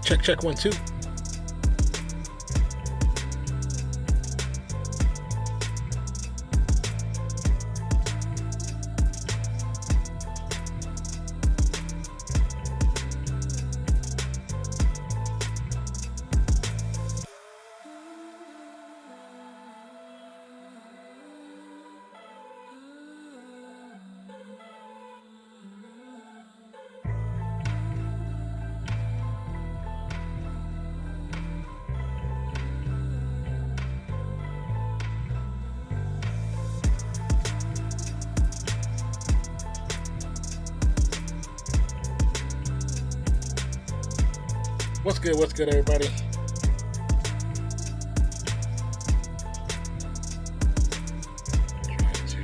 Check, check, 1, 2. What's good, everybody? Trying to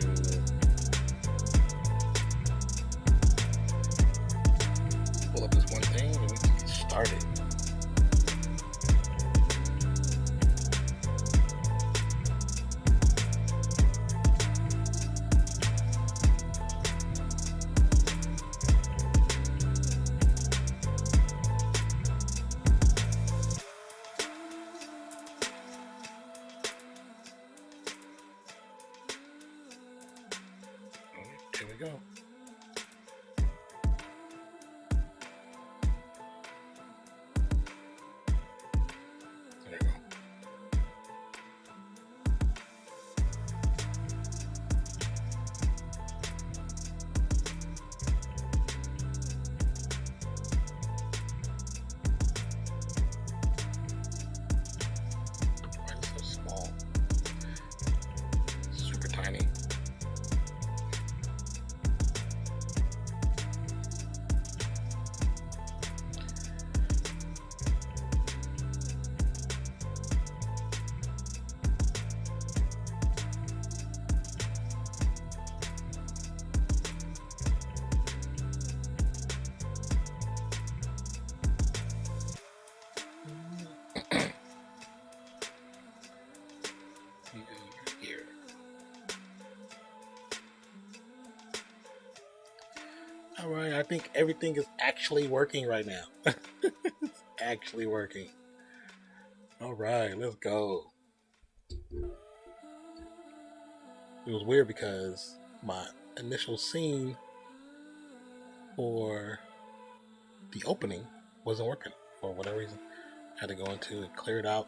pull up this one thing and we can get started. Here we go. There we go. Why is it so small? Super tiny. Here. All right, I think everything is actually working right now. It's actually working. All right, let's go. It was weird because my initial scene for the opening wasn't working for whatever reason. I had to go into it, clear it out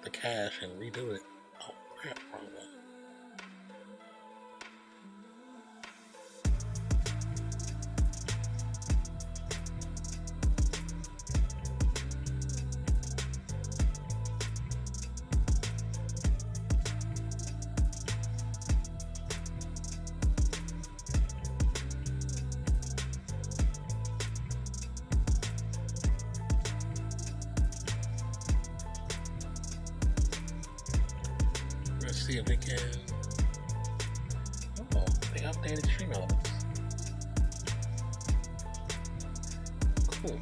the cache and redo it. Oh crap, wrong one. Let's see if we can. Oh, they updated stream elements. Cool.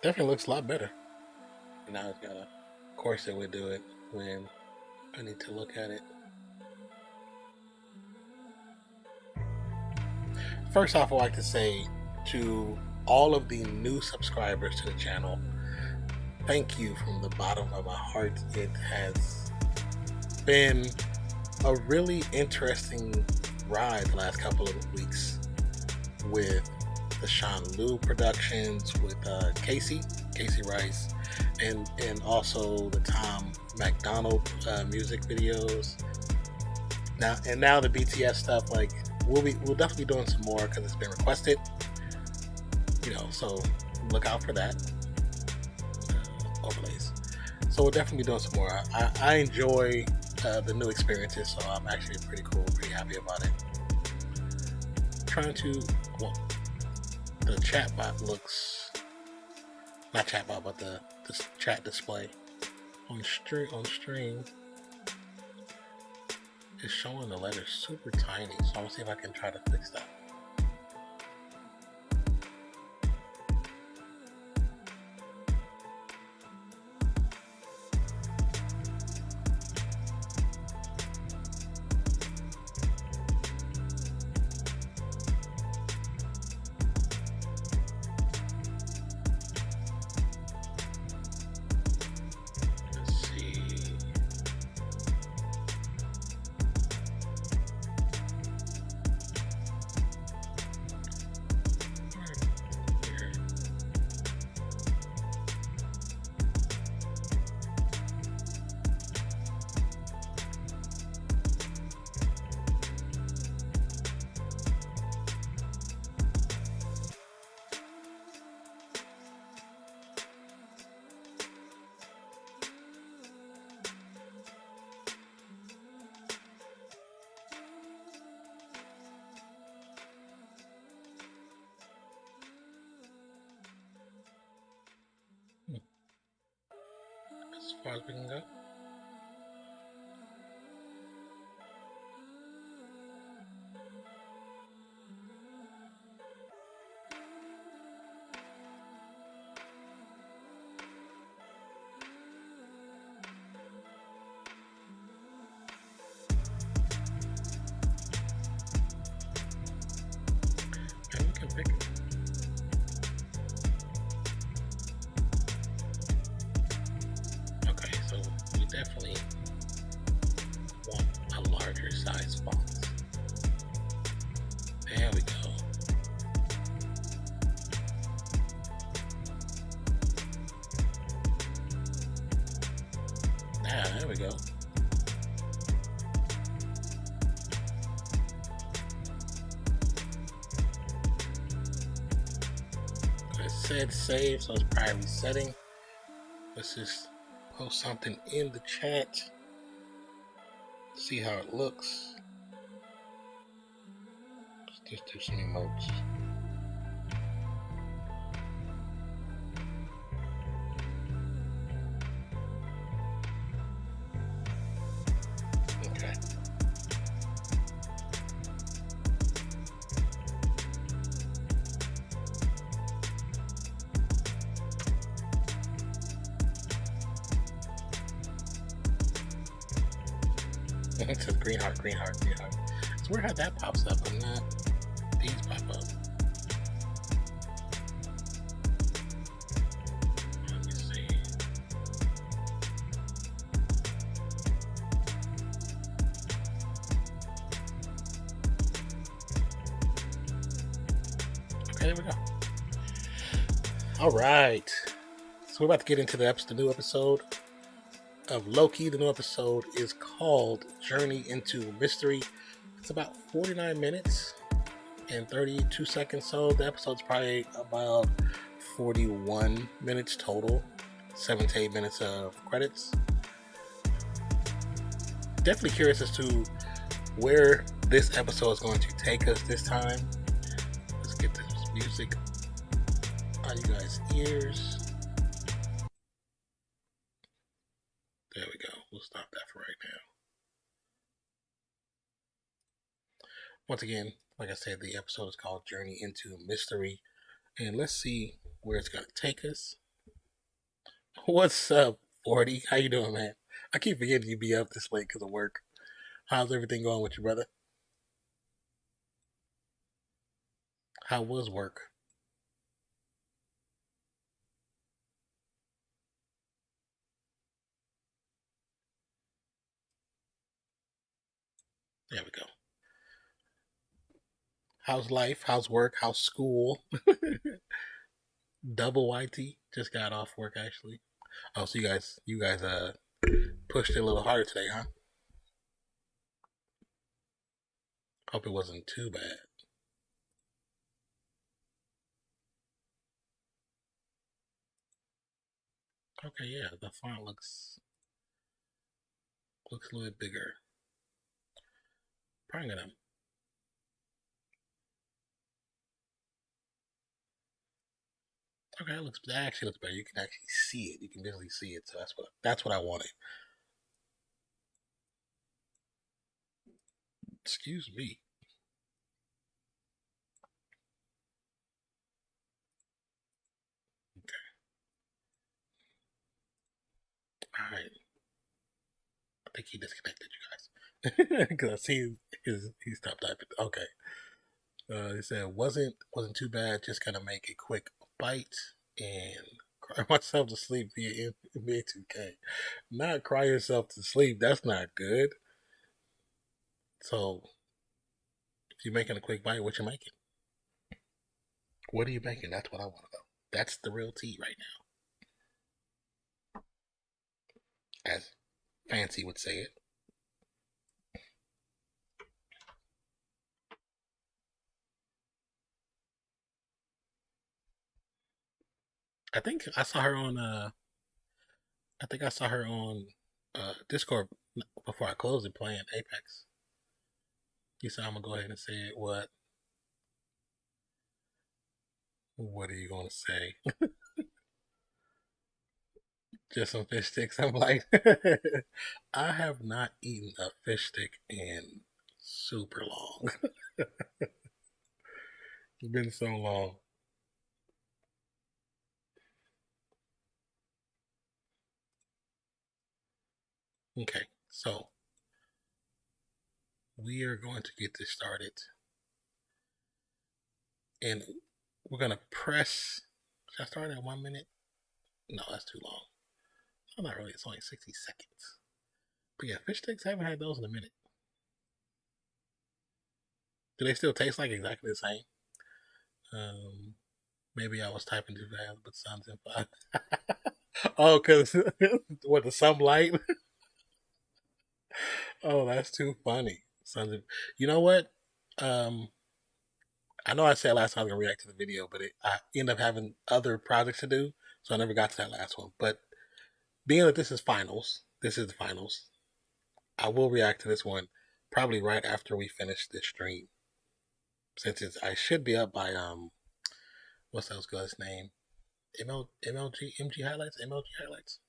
Definitely looks a lot better. Now it's got a. Of course, it would do it when I need to look at it. First off, I'd like to say to all of the new subscribers to the channel, thank you from the bottom of my heart. It has been a really interesting ride the last couple of weeks with the Sean Liu productions, with Casey Rice, and also the Tom McDonald music videos. Now the BTS stuff. Like we'll definitely be doing some more because it's been requested. You know, so look out for that. Overlays. So we'll definitely be doing some more. I enjoy the new experiences, so I'm actually pretty happy about it. Trying to, well, the chat bot looks, not chat bot, but the chat display on stream is showing the letters super tiny. So I'm gonna see if I can try to fix that. far as we can go. And we can pick it. Okay, so we definitely want a larger size font. There we go. There we go. It said save, so it's probably resetting. Let's just post something in the chat. See how it looks. Let's just do some emotes. Okay. It says green heart, green heart, green heart. It's weird how that pops up and not these pop up. Let me see. Okay, there we go. All right. So we're about to get into the new episode of Loki. The new episode is called Journey into Mystery. It's about 49 minutes and 32 seconds. So the episode's probably about 41 minutes total. 7 to 8 minutes of credits. Definitely curious as to where this episode is going to take us this time. Let's get this music on you guys' ears. There we go. We'll stop that for right now. Once again, like I said, the episode is called Journey into Mystery. And let's see where it's going to take us. What's up, 40? How you doing, man? I keep forgetting you be up this late because of work. How's everything going with you, brother? How was work? There we go. How's life? How's work? How's school? Double YT just got off work actually. Oh, so you guys pushed it a little harder today, huh? Hope it wasn't too bad. Okay, yeah, the font looks a little bit bigger. Probably gonna. Okay, that actually looks better. You can actually see it. You can visually see it. So that's what I wanted. Excuse me. Okay. All right. I think he disconnected you guys because I see he stopped typing. Okay. He said wasn't too bad. Just gonna make a quick bite and cry myself to sleep via NBA 2K. Not cry yourself to sleep. That's not good. So if you're making a quick bite, what you making? What are you making? That's what I want to know. That's the real tea right now, as Fancy would say it. I think I saw her on. I think I saw her on Discord before I closed it playing Apex. You said I'm gonna go ahead and say it. What? What are you gonna say? Just some fish sticks. I'm like, I have not eaten a fish stick in super long. It's been so long. Okay, so we are going to get this started, and we're gonna press. Should I start at 1 minute? No, that's too long. Oh, not really. It's only 60 seconds. But yeah, fish sticks, I haven't had those in a minute. Do they still taste like exactly the same? Um, Maybe I was typing too fast, but sounds in five. Oh, because what the sunlight? Oh, that's too funny. Sounds. You know what? Um, I know I said last time I was gonna react to the video, but I ended up having other projects to do, so I never got to that last one. But being that this is the finals. I will react to this one probably right after we finish this stream, since I should be up by what's those guys' name? MLG MG highlights MLG highlights.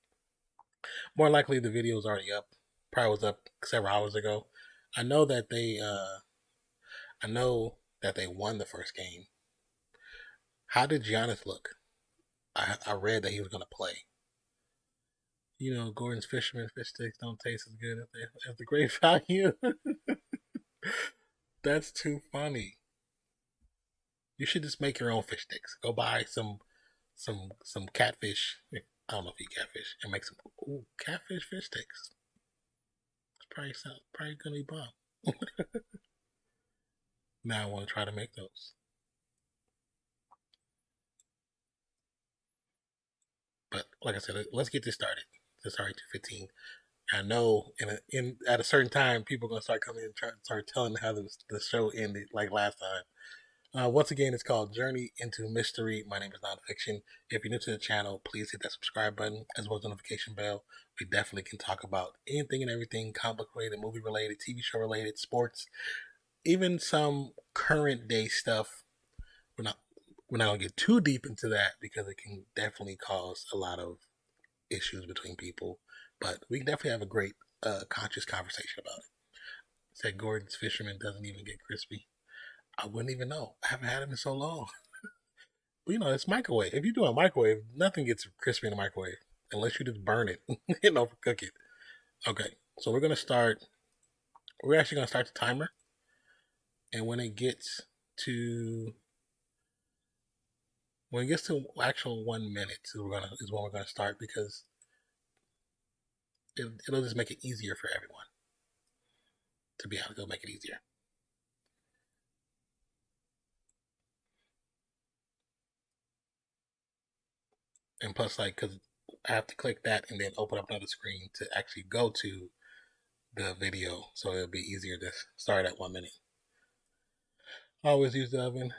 More likely the video is already up. Probably was up several hours ago. I know that they won the first game. How did Giannis look? I read that he was gonna play. You know, Gordon's fisherman fish sticks don't taste as good as the great value. That's too funny. You should just make your own fish sticks. Go buy some catfish. I don't know if you eat catfish, and make some catfish fish sticks. It's probably gonna be bomb. Now I want to try to make those. But like I said, let's get this started. It's already 2:15. I know in at a certain time, people are gonna start coming and start telling how the show ended like last time. Once again, it's called Journey into Mystery. My name is Nonfiction. If you're new to the channel, please hit that subscribe button as well as the notification bell. We definitely can talk about anything and everything, comic related, movie related, TV show related, sports, even some current day stuff. We're not we're not gonna get too deep into that because it can definitely cause a lot of issues between people. But we can definitely have a great conscious conversation about it. Said Gordon's fisherman doesn't even get crispy. I wouldn't even know. I haven't had it in so long. But you know, it's microwave. If you do a microwave, nothing gets crispy in a microwave unless you just burn it, overcook it. Okay, so we're gonna start. We're actually gonna start the timer, and to when it gets to actual 1 minute, is when we're gonna start because it'll just make it easier for everyone to be able to go make it easier. And plus, like, because I have to click that and then open up another screen to actually go to the video, so it'll be easier to start at 1 minute. I always use the oven.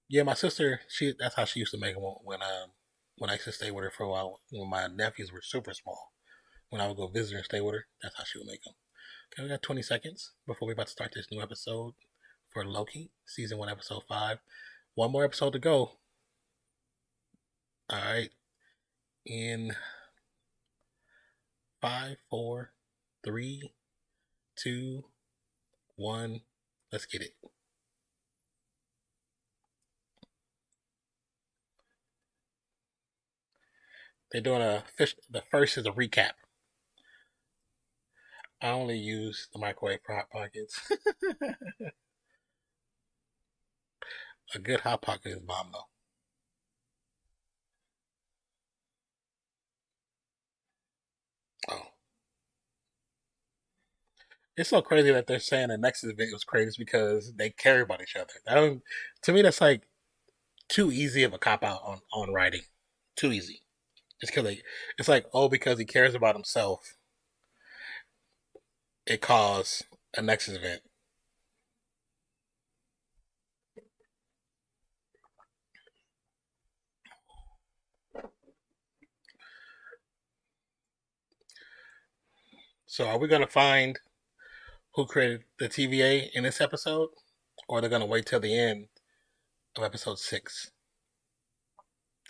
Yeah, my sister, that's how she used to make them when I used to stay with her for a while. When my nephews were super small, when I would go visit her and stay with her, that's how she would make them. Okay, we got 20 seconds before we're about to start this new episode for Loki, season 1, episode 5. One more episode to go. All right, in 5, 4, 3, 2, 1. Let's get it. They're doing the first is a recap. I only use the microwave for hot pockets. A good hot pocket is bomb though. Oh, it's so crazy that they're saying the next event was crazy because they care about each other. I don't. To me, that's like too easy of a cop out on writing. Too easy. Just because it's like, oh, because he cares about himself, it caused a Nexus event. So are we gonna find who created the TVA in this episode, or they're gonna wait till the end of episode 6?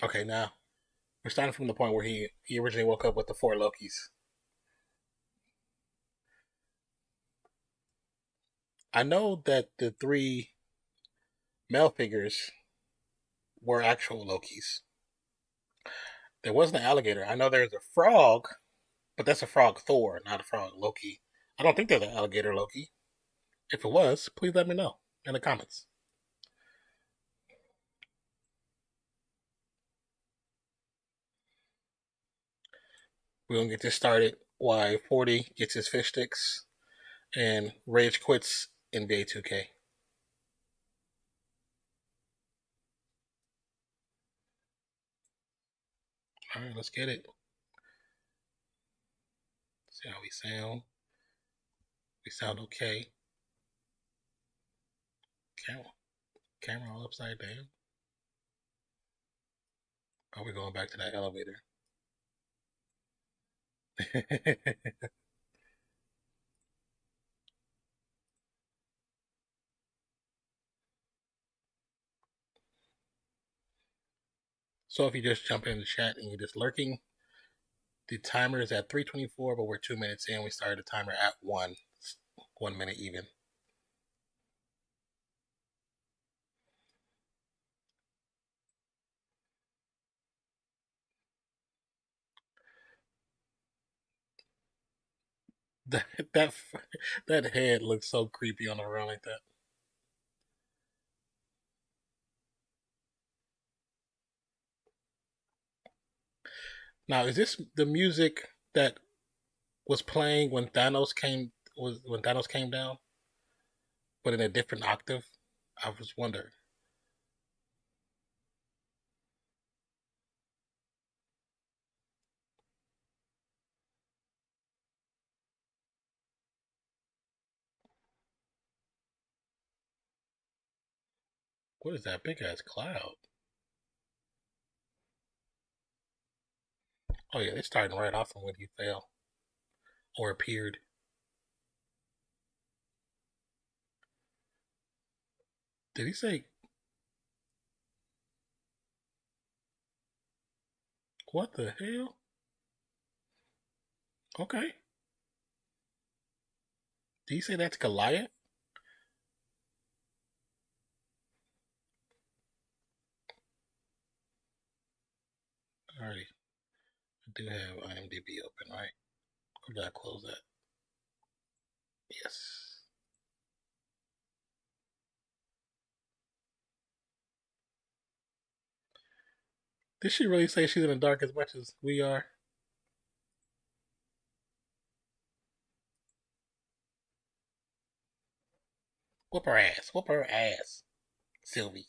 Okay, now We're starting from the point where he originally woke up with the four Lokis. I know that the three male figures were actual Lokis. There wasn't an alligator. I know there's a frog, but that's a frog Thor, not a frog Loki. I don't think there's an alligator Loki. If it was, please let me know in the comments. We're gonna get this started. Why 40 gets his fish sticks and Rage quits NBA 2K. All right, let's get it. See how we sound. We sound okay. Camera all upside down. Are we going back to that elevator? So if you just jump in the chat and you're just lurking, the timer is at 3:24, but we're 2 minutes in. We started the timer at 1 minute even. That that that head looks so creepy on the ground like that. Now, is this the music that was playing when Thanos came down, but in a different octave? I was wondering. What is that big ass cloud? Oh yeah, it's starting right off from when he fell or appeared. Did he say what the hell? Okay. Did he say that's Goliath? Alrighty. I do have IMDb open, right? We gotta close that. Yes. Did she really say she's in the dark as much as we are? Whoop her ass. Whoop her ass. Sylvie.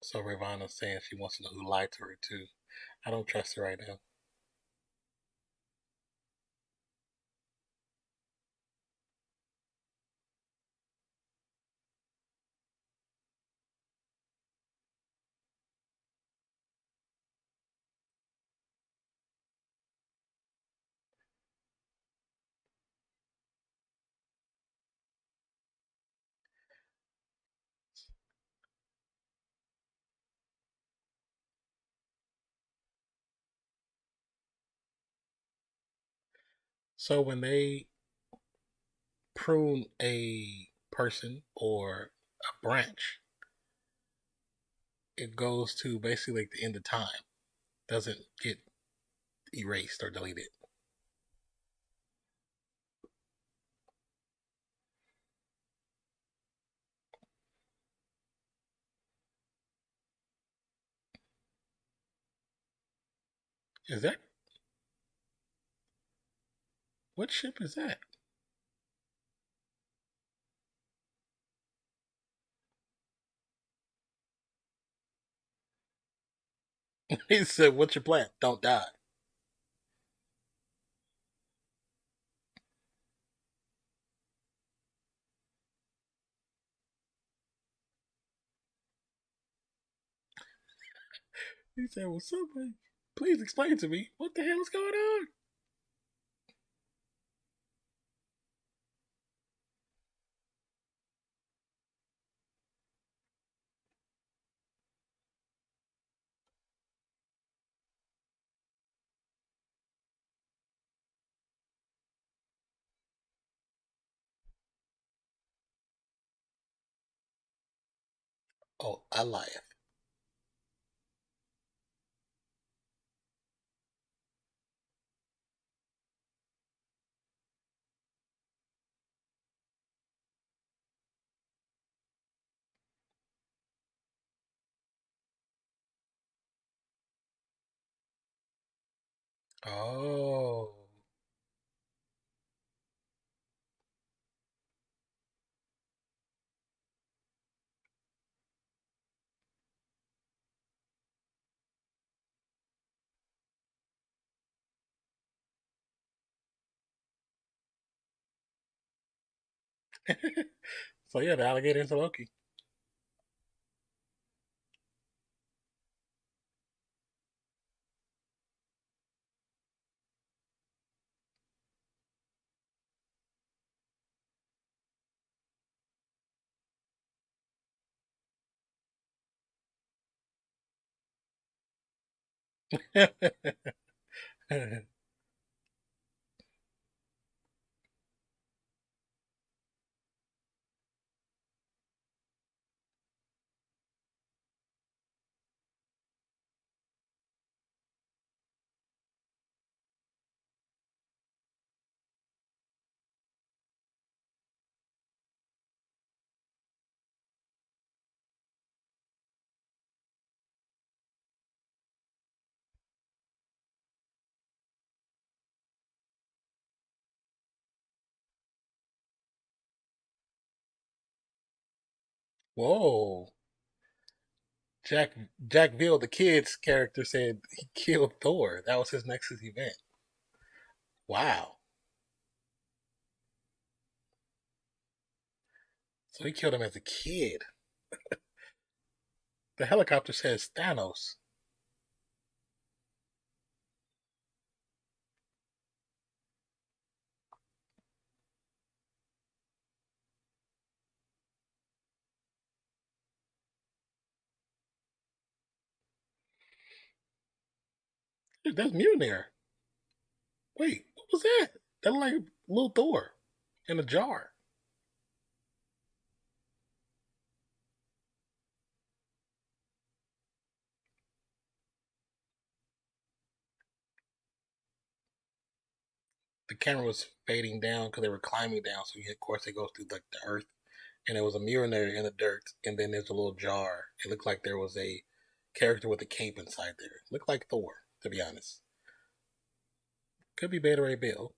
So Ravana's saying she wants to know who lied to her too. I don't trust her right now. So when they prune a person or a branch, it goes to basically like the end of time. Doesn't get erased or deleted. Is that what ship is that? He said, "What's your plan? Don't die." He said, "Well, somebody, please explain to me what the hell is going on." Oh, I laugh. Oh, so yeah, the alligator is Loki. Whoa, Jackville, the kid's character, said he killed Thor. That was his Nexus event. Wow. So he killed him as a kid. The helicopter says Thanos. Dude, that's Mjolnir. Wait, what was that? That looked like little Thor in a jar. The camera was fading down because they were climbing down. So of course it goes through like the earth, and there was a Mjolnir in the dirt, and then there's a little jar. It looked like there was a character with a cape inside there. It looked like Thor, to be honest. Could be Beta Ray Bill.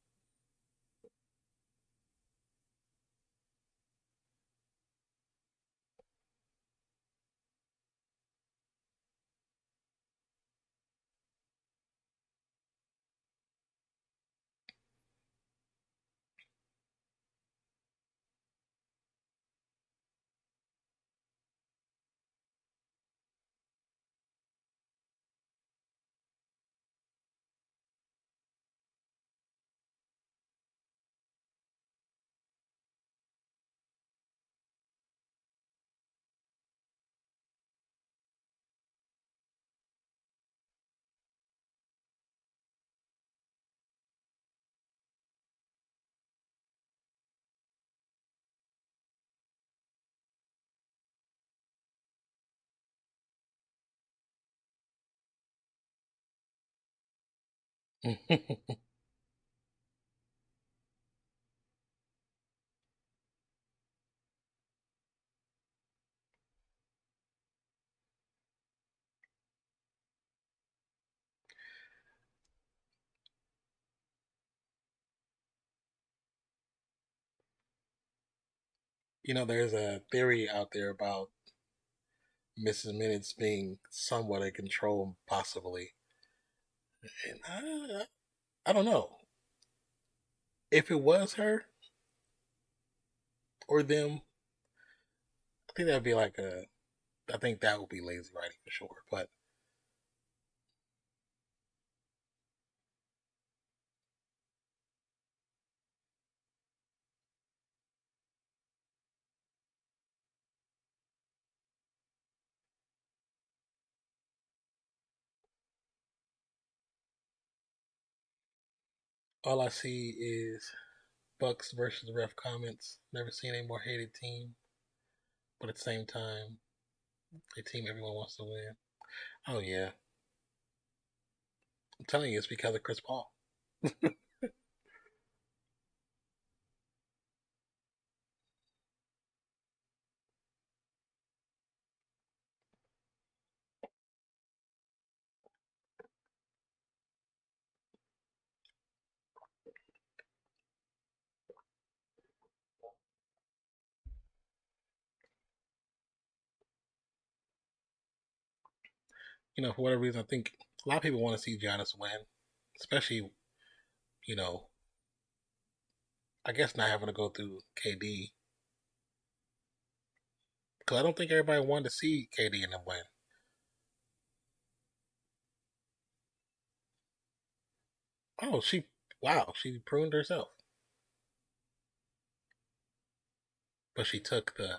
There's a theory out there about Mrs. Minutes being somewhat in control, possibly. And I don't know if it was her or them. I think that'd be like a. I think that would be lazy writing for sure. But all I see is Bucks versus ref comments. Never seen a more hated team, but at the same time, a team everyone wants to win. Oh yeah, I'm telling you, it's because of Chris Paul. For whatever reason, I think a lot of people want to see Giannis win, especially you know, I guess not having to go through KD because I don't think everybody wanted to see KD and them win. Oh, wow, she pruned herself, but she took the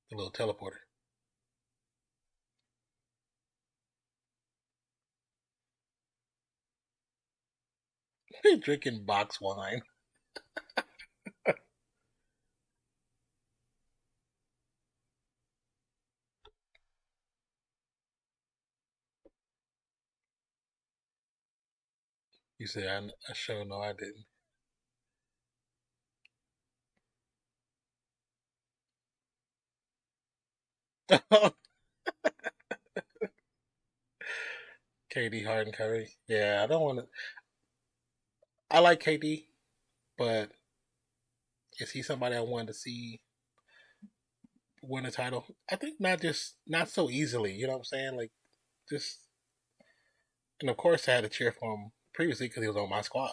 little teleporter. Drinking box wine. You say I sure know I didn't. KD Harden Curry. Yeah, I don't want to. I like KD, but is he somebody I wanted to see win a title? I think not so easily. You know what I'm saying? Like just and of course I had to cheer for him previously because he was on my squad.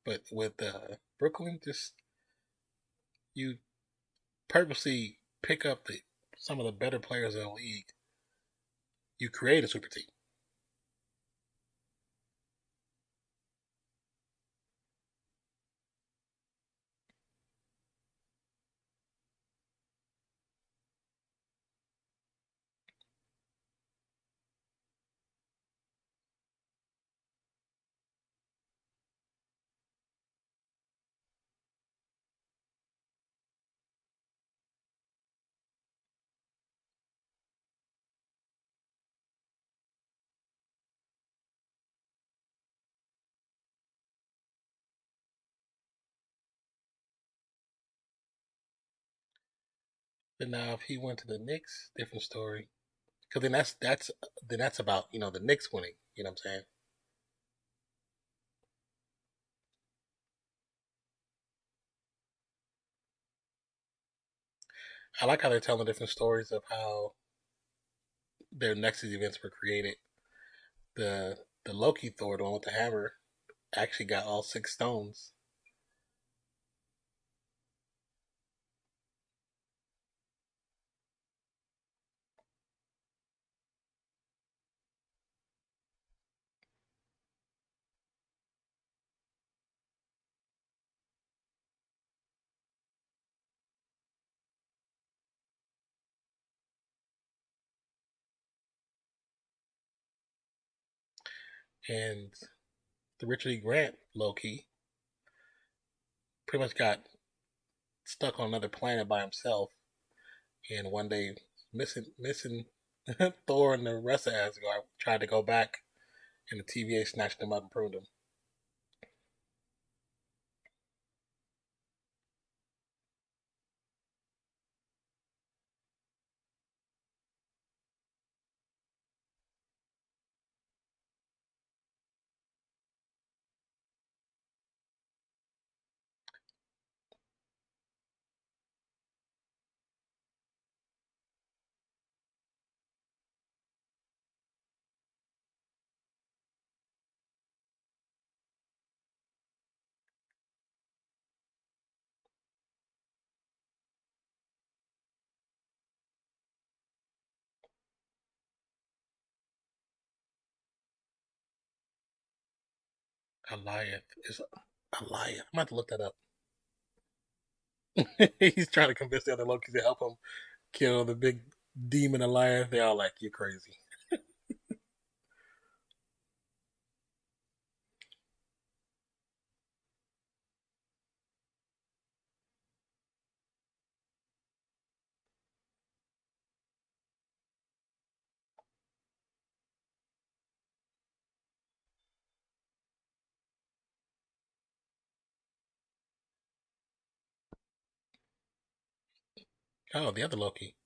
But with Brooklyn, just you purposely pick up some of the better players in the league. You create a super team. But now if he went to the Knicks, different story. Because then that's about the Knicks winning. You know what I'm saying? I like how they're telling different stories of how their Nexus events were created. The Loki Thor, the one with the hammer, actually got all 6 stones. And the Richard E. Grant Loki pretty much got stuck on another planet by himself, and one day missing Thor and the rest of Asgard tried to go back, and the TVA snatched him up and pruned him. Goliath is Goliath. I'm about to look that up. He's trying to convince the other Lokis to help him kill the big demon Goliath. They all like, you're crazy. Oh, the other Loki.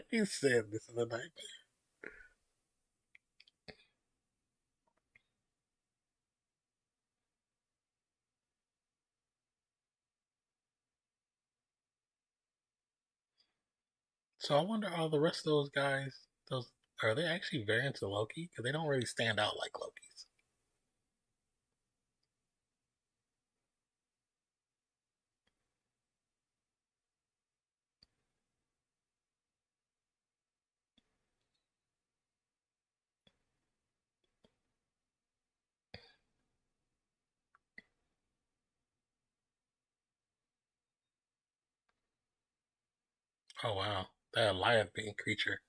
He said this is a nightmare. So I wonder all the rest of those guys, those are they actually variants of Loki? Because they don't really stand out like Lokis. Oh wow, that Goliath being creature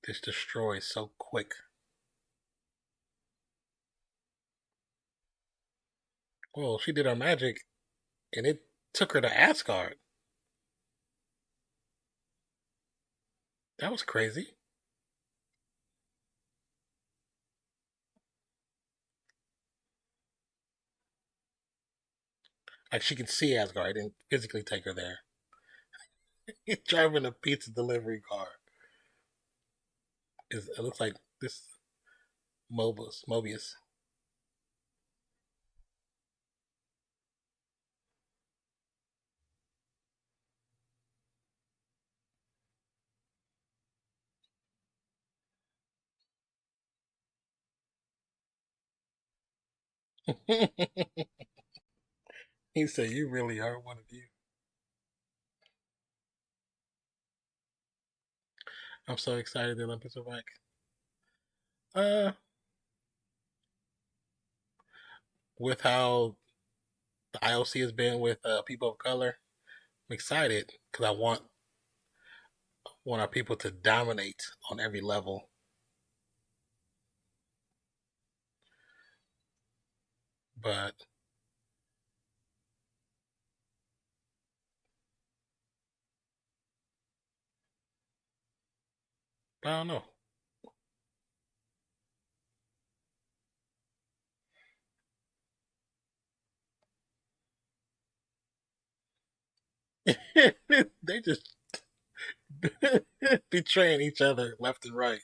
just destroys so quick. Well, she did her magic, and it took her to Asgard. That was crazy. Like she could see Asgard and physically take her there. Driving a pizza delivery car. It looks like this Mobius. He said, "You really are one of you." I'm so excited the Olympics are back. Uh, with how the IOC has been with people of color, I'm excited because I want our people to dominate on every level. But I don't know. They just betraying each other left and right.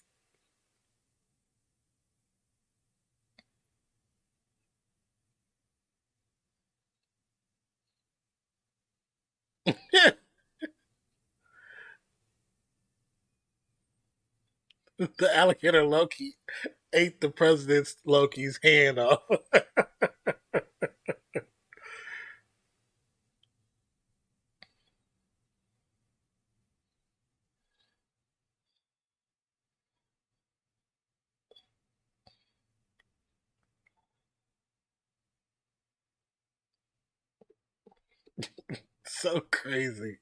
The alligator Loki ate the president's Loki's hand off. So crazy.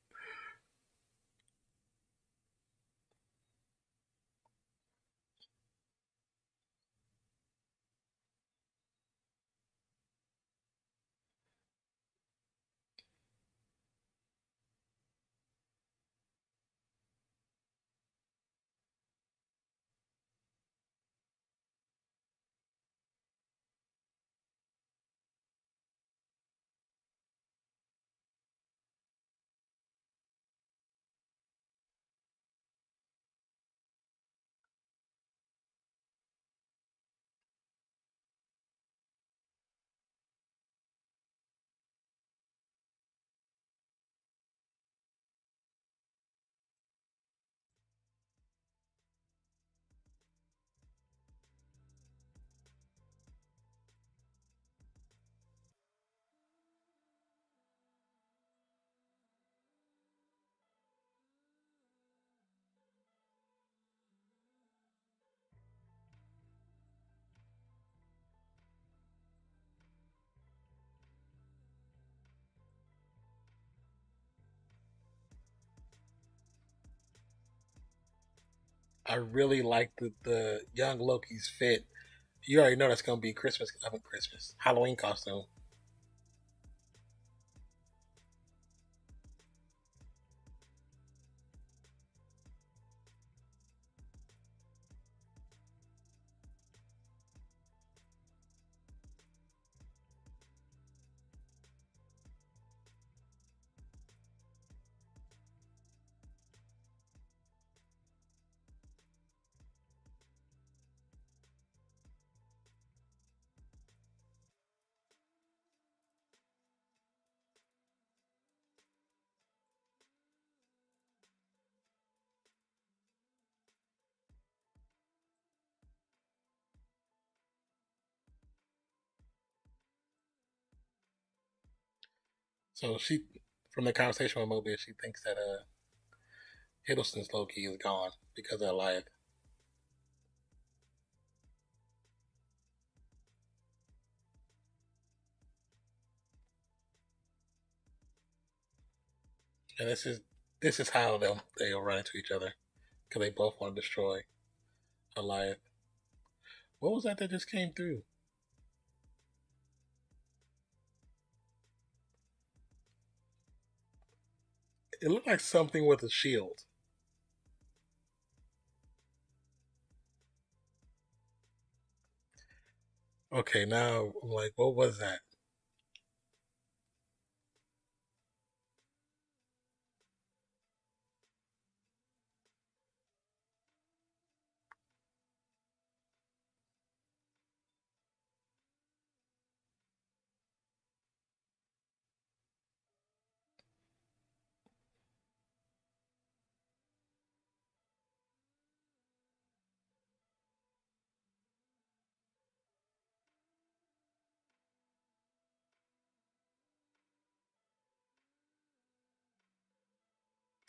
I really like the young Loki's fit. You already know that's gonna be Christmas. I mean Christmas Halloween costume. So she, from the conversation with Mobius, she thinks that Hiddleston's Loki is gone because of Elias. And this is how they'll run into each other because they both want to destroy Elias. What was that just came through? It looked like something with a shield. Okay, now I'm like, what was that?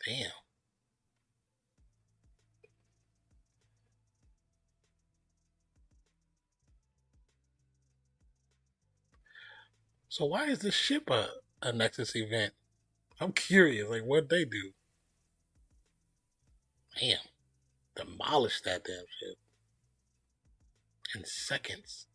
Damn. So why is this ship a Nexus event? I'm curious. Like, what'd they do? Damn. Demolished that damn ship in seconds.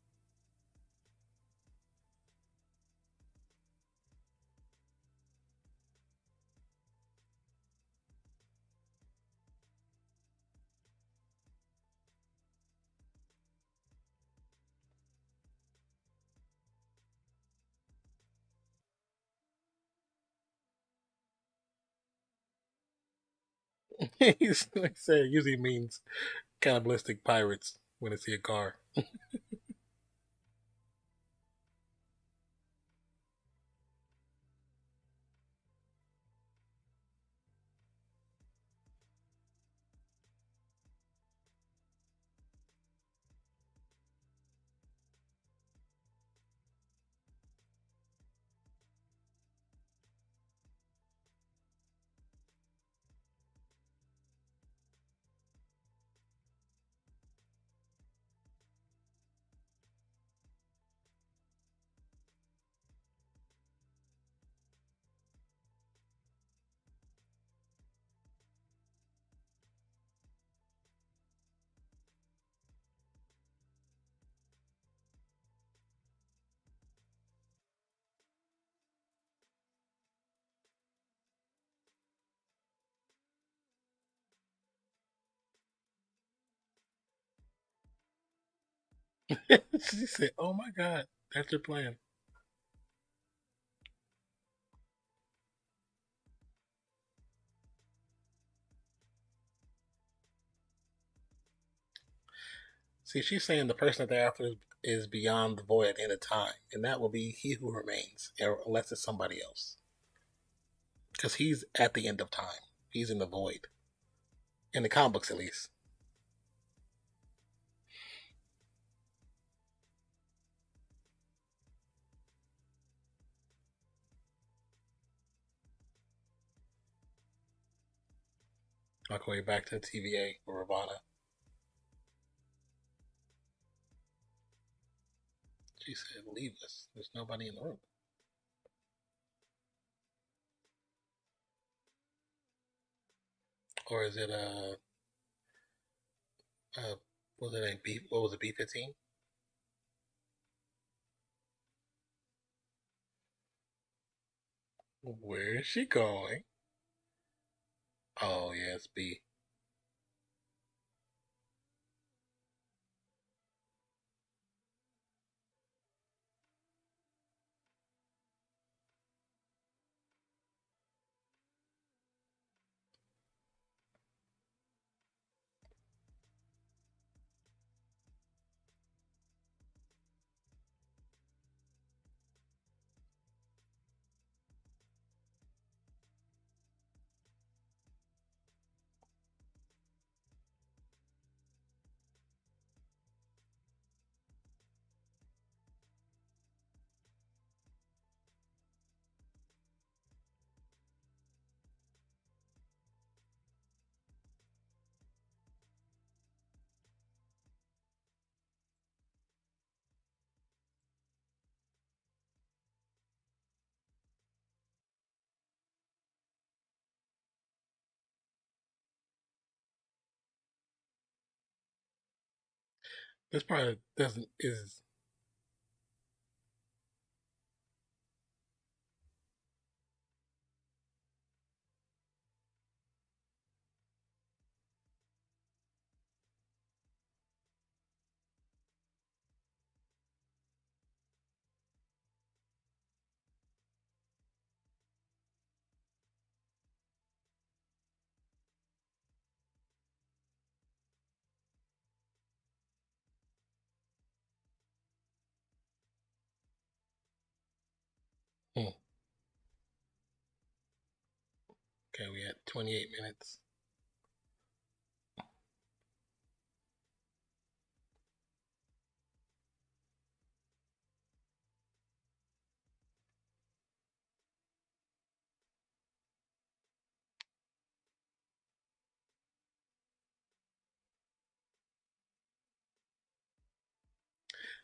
He's like I said, usually means cannibalistic pirates when they see a car. She said, "Oh my god, that's your plan." See, she's saying the person that they're after is beyond the void at the end of time, and that will be he who remains, unless it's somebody else, because he's at the end of time. He's in the void, in the comic books at least. All the way back to the TVA with Ravana. She said, "Leave us. There's nobody in the room." Or is it Uh, was it a B? What was it? B-15? Where is she going? Oh yes, B. This part doesn't is hmm. Okay. We had 28 minutes.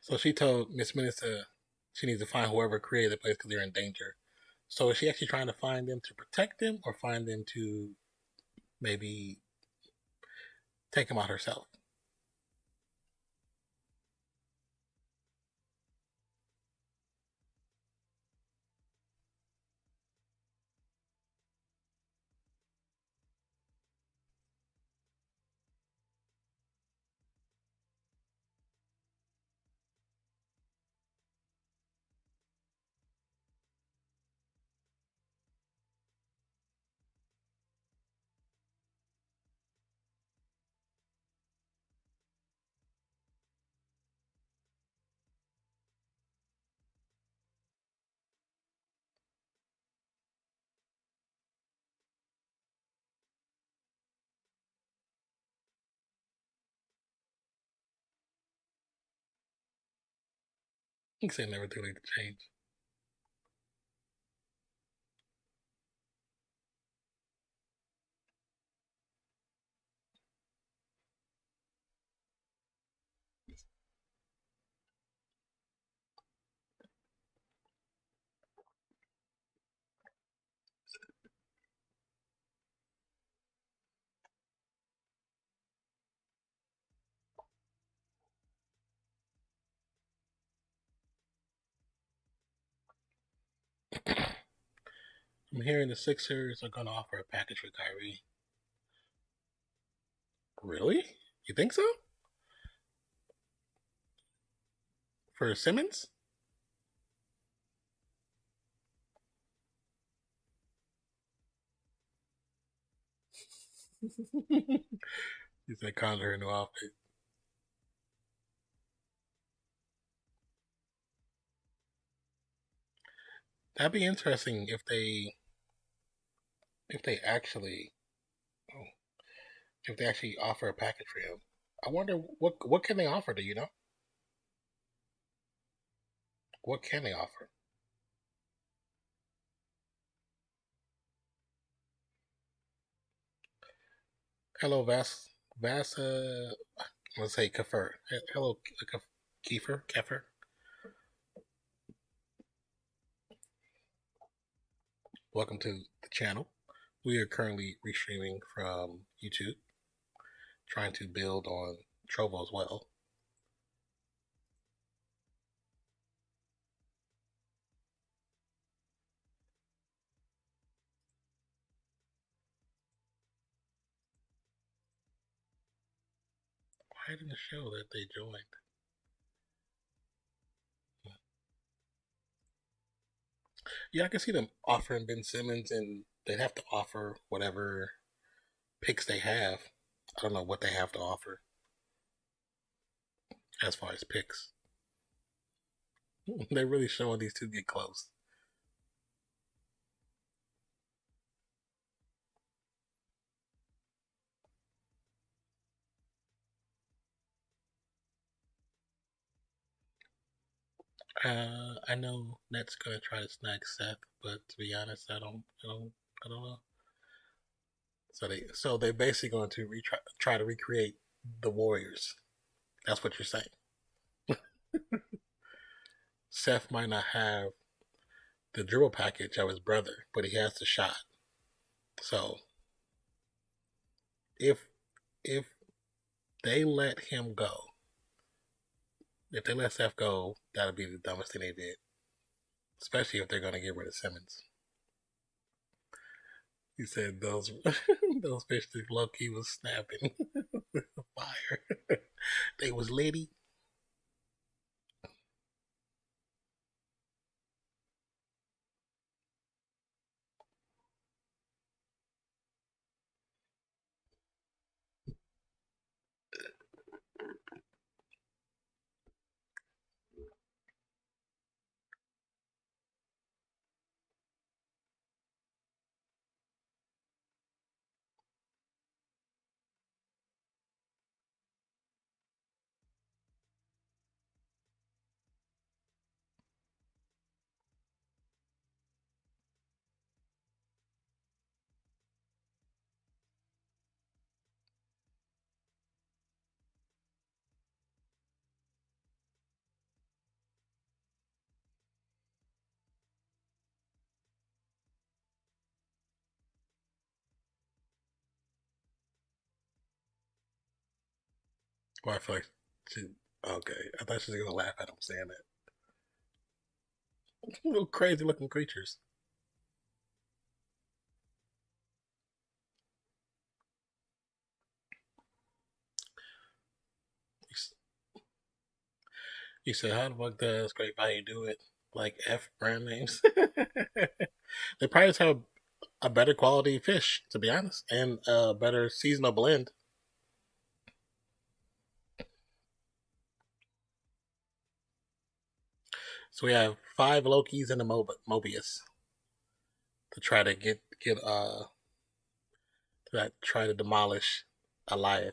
So she told Miss Minutes she needs to find whoever created the place because they're in danger. So is she actually trying to find them to protect them, or find them to maybe take them out herself? He said never too late to change. I'm hearing the Sixers are going to offer a package for Kyrie. Really? You think so? For Simmons? He said conjure a new outfit. That'd be interesting if they actually oh, if they actually offer a package for him. I wonder what can they offer? Do you know? What can they offer? Hello, Vas. Let's say Kafir. Hello, Kiefer. Welcome to the channel. We are currently restreaming from YouTube, trying to build on Trovo as well. Why didn't it show that they joined? Yeah, I can see them offering Ben Simmons, and they'd have to offer whatever picks they have. I don't know what they have to offer as far as picks. They're really showing these two get close. I know Nets gonna try to snag Seth, but to be honest, I don't know. So they basically going to try to recreate the Warriors. That's what you're saying. Seth might not have the dribble package of his brother, but he has the shot. So if if they let him go, if they let Seth go, that'll be the dumbest thing they did. Especially if they're going to get rid of Simmons. He said those those fishes Loki was snapping fire. They was litty. Well, I feel like she. Okay, I thought she was gonna laugh at him saying that. Little crazy looking creatures. He said, "How the fuck does Great Value do it? Like F brand names? They probably just have a better quality fish, to be honest, and a better seasonal blend." So we have 5 Lokis and a Mobius to try to get to try to demolish Eliath.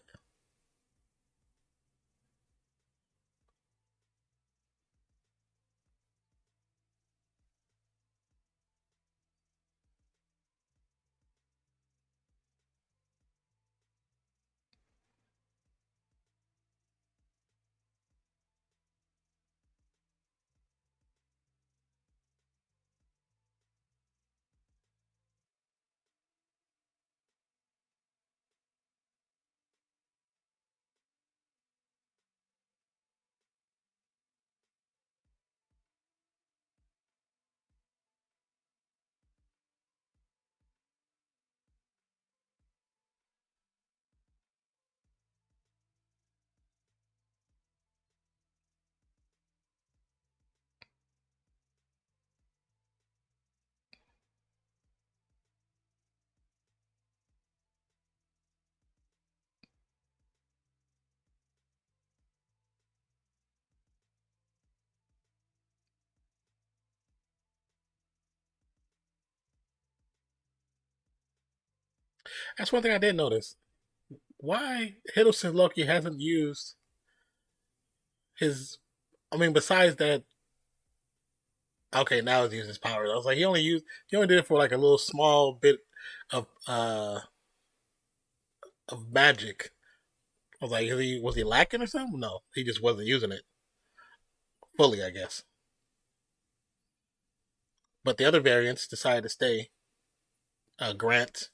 That's one thing I did notice. Why Hiddleston Loki hasn't used his. I mean, besides that, okay, now he's using his powers. I was like, he only did it for like a little small bit of of magic. I was like, was he lacking or something? No, he just wasn't using it fully, I guess. But the other variants decided to stay. Grant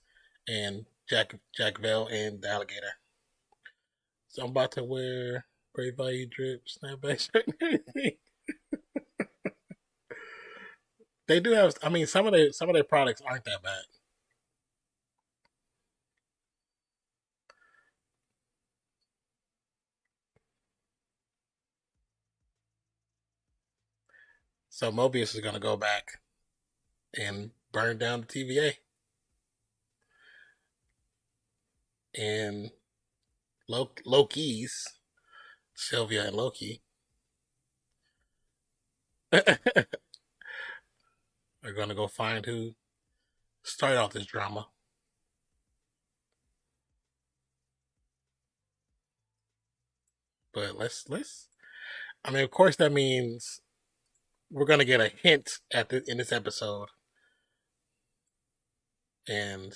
and Jack Vale and the alligator. So I'm about to wear Great Value drip snapback shirt and everything. They do have. I mean, some of their products aren't that bad. So Mobius is gonna go back and burn down the TVA, and Loki's Sylvia and Loki are gonna go find who started off this drama. But let's. I mean, of course, that means we're gonna get a hint in this episode, and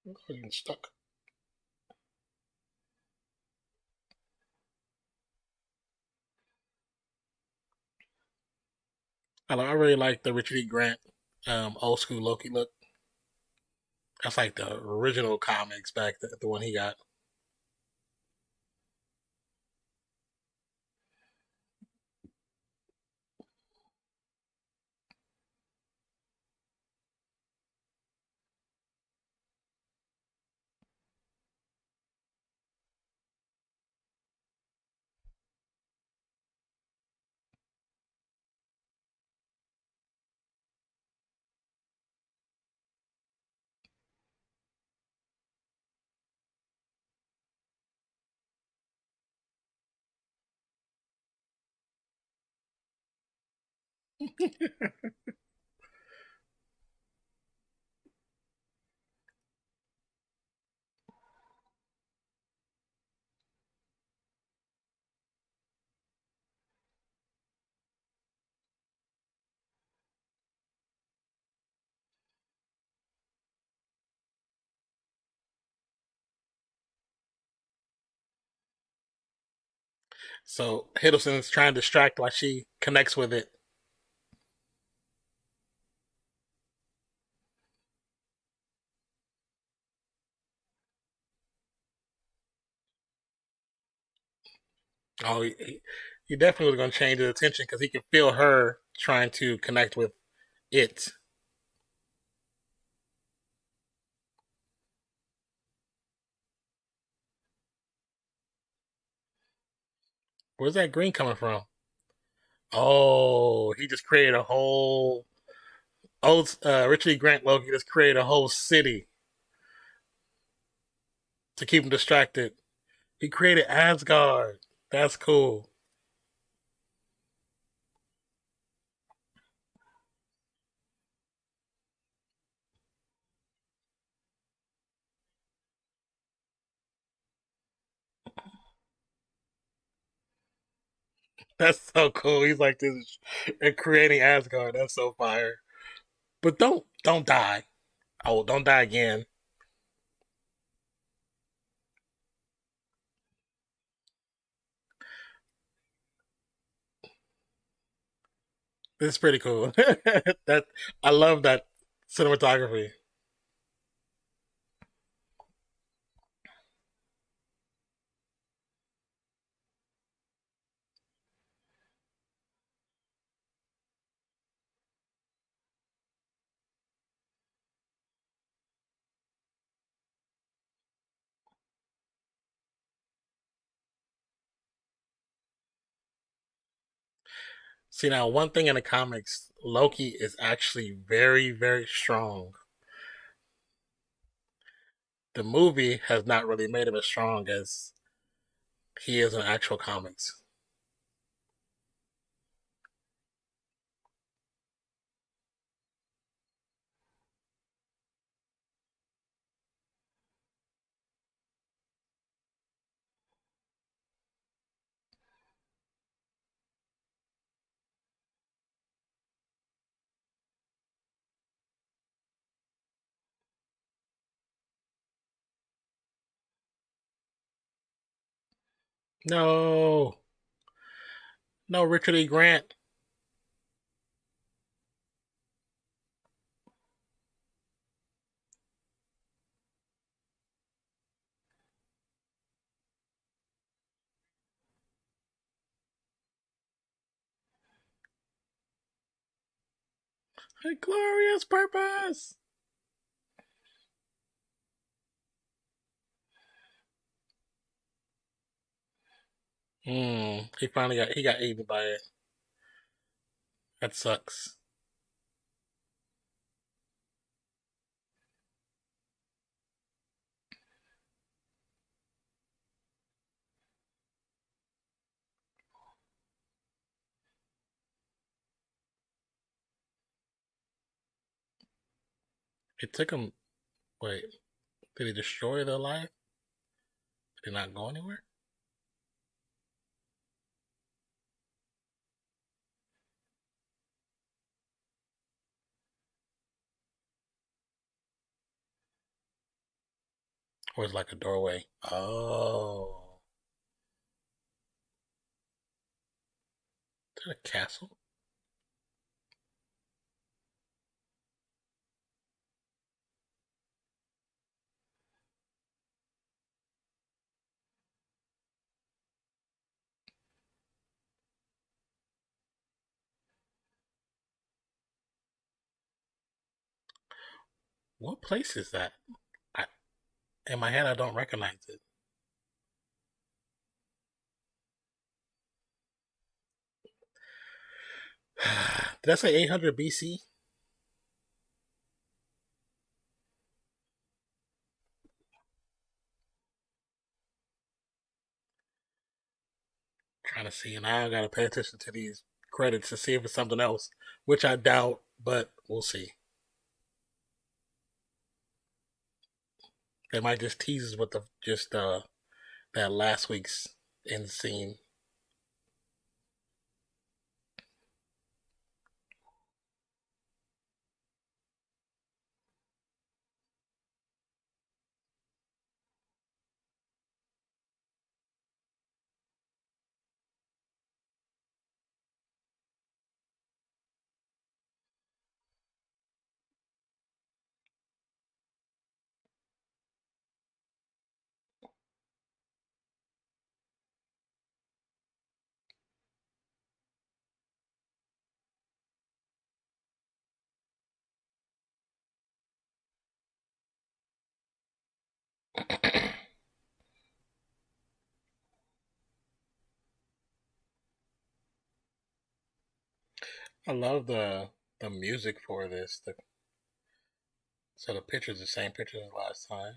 we're getting stuck. I really like the Richard E. Grant old school Loki look. That's like the original comics back the one he got. So Hiddleston's trying to distract while she connects with it. Oh, he definitely was going to change his attention because he could feel her trying to connect with it. Where's that green coming from? Oh, he just created a whole. Old Richard E. Grant Loki just created a whole city to keep him distracted. He created Asgard. That's cool. That's so cool. He's like this and creating Asgard. That's so fire. But don't die. Oh, don't die again. This is pretty cool. That I love that cinematography. See now, one thing in the comics, Loki is actually very, very strong. The movie has not really made him as strong as he is in actual comics. No, no, Richard E. Grant. A glorious purpose. He got eaten by it. That sucks. It took him. Wait, did he destroy the life? Did he not go anywhere? Or it's like a doorway? Oh, is that a castle? What place is that? I, in my head, I don't recognize it. Did I say 800 BC? Trying to see, and I gotta pay attention to these credits to see if it's something else, which I doubt, but we'll see. They might just tease us with the just that last week's end scene. I love the music for this. So the picture's the same picture as last time.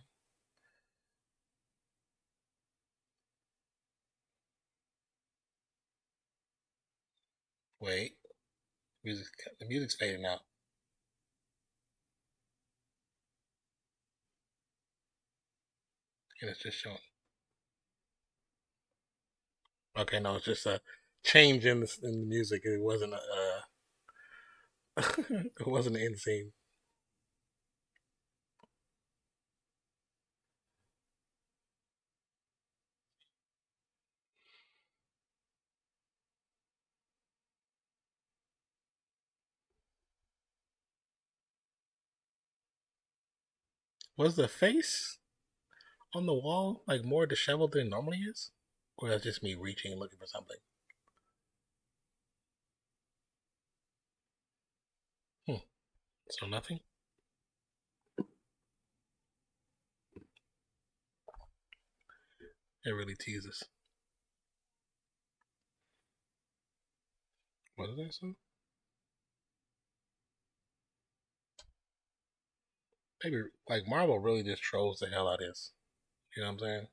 Wait, music the music's fading out, and it's just showing. Okay, no, it's just a change in the music. It wasn't a it wasn't an end scene. Was the face on the wall like more disheveled than it normally is, or that's just me reaching and looking for something? Hmm. So nothing. It really teases. What is that song? Maybe like Marvel really just trolls the hell out of this. You know what I'm saying?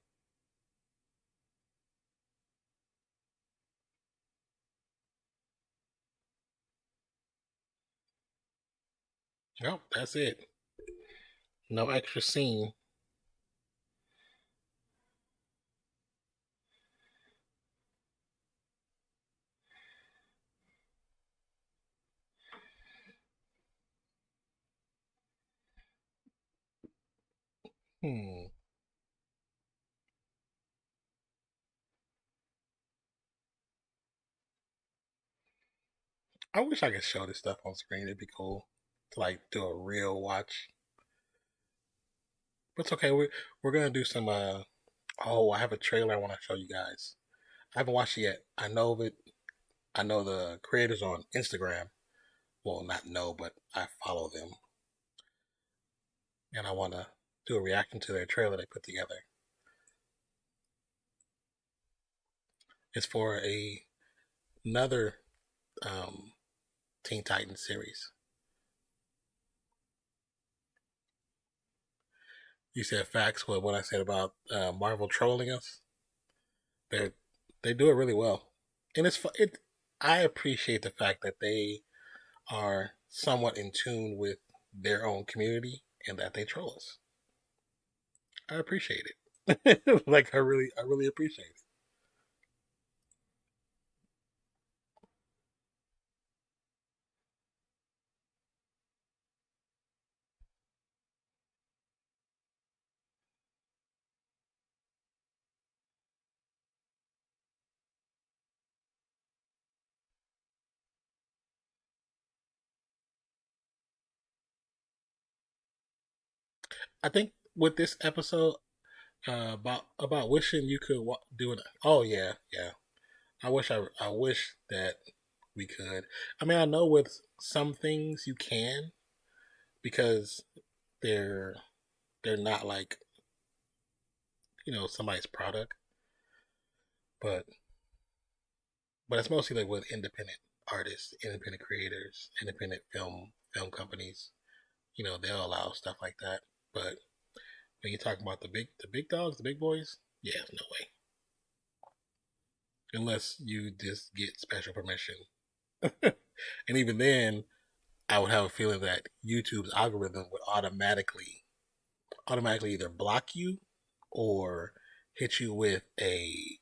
Nope, that's it. No extra scene. Hmm. I wish I could show this stuff on screen. It'd be cool to like do a real watch. But it's okay. We're gonna do some. Oh, I have a trailer I want to show you guys. I haven't watched it yet. I know of it. I know the creators on Instagram. Well, not know, but I follow them, and I want to do a reaction to their trailer they put together. It's for another Teen Titans series. You said facts with what I said about Marvel trolling us. They they do it really well, and it. I appreciate the fact that they are somewhat in tune with their own community and that they troll us. I appreciate it. Like I really appreciate it. I think with this episode about wishing you could do it. Oh yeah, yeah. I wish that we could. I mean, I know with some things you can because they're they're not like somebody's product, but it's mostly like with independent artists, independent creators, independent film companies. They'll allow stuff like that. But when you talk about the big dogs, the big boys, yeah, no way. Unless you just get special permission. And even then, I would have a feeling that YouTube's algorithm would automatically either block you or hit you with a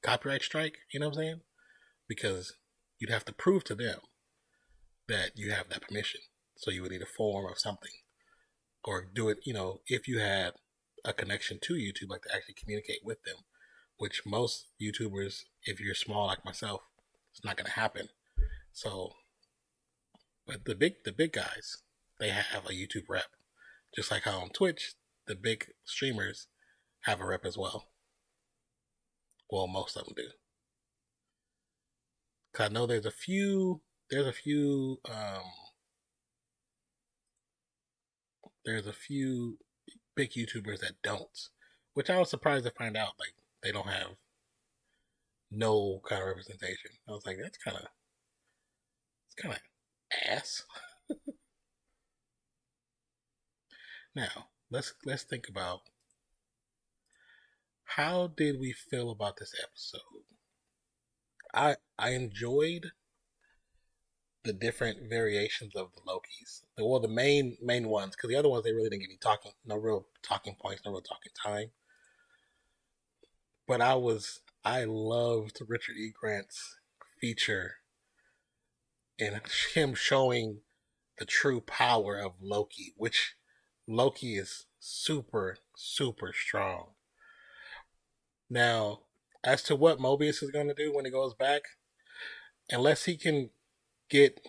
copyright strike. You know what I'm saying? Because you'd have to prove to them that you have that permission. So you would need a form of something, or do it. If you had a connection to YouTube, like to actually communicate with them, which most YouTubers, if you're small like myself, it's not going to happen. So, but the big guys, they have a YouTube rep, just like how on Twitch, the big streamers have a rep as well. Well, most of them do. Cause I know there's a few, there's a few big YouTubers that don't, which I was surprised to find out. Like they don't have no kind of representation. I was like, it's kind of ass. Now let's think about how did we feel about this episode. I enjoyed the different variations of the Lokis. Well, the main ones, because the other ones they really didn't get any no real talking points, no real talking time. But I loved Richard E. Grant's feature and him showing the true power of Loki, which Loki is super strong. Now, as to what Mobius is going to do when he goes back, unless he can get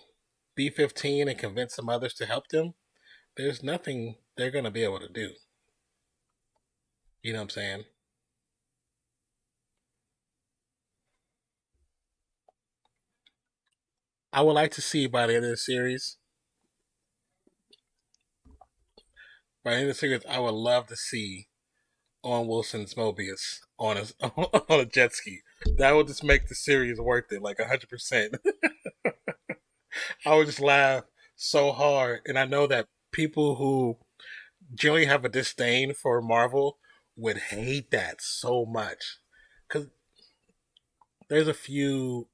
B-15 and convince some others to help them, there's nothing they're going to be able to do. You know what I'm saying? I would like to see by the end of the series, I would love to see on Wilson's Mobius on a on a jet ski. That would just make the series worth it, like 100%. I would just laugh so hard, and I know that people who generally have a disdain for Marvel would hate that so much because there's a few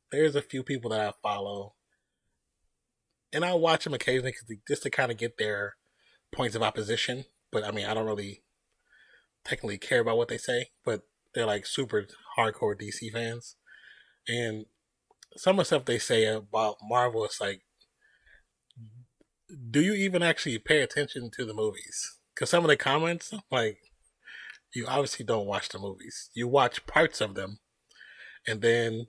people that I follow, and I watch them occasionally just to kind of get their points of opposition. But I mean, I don't really technically care about what they say, but they're like super hardcore DC fans, and some of the stuff they say about Marvel is like, do you even actually pay attention to the movies? Because some of the comments, like, you obviously don't watch the movies. You watch parts of them, and then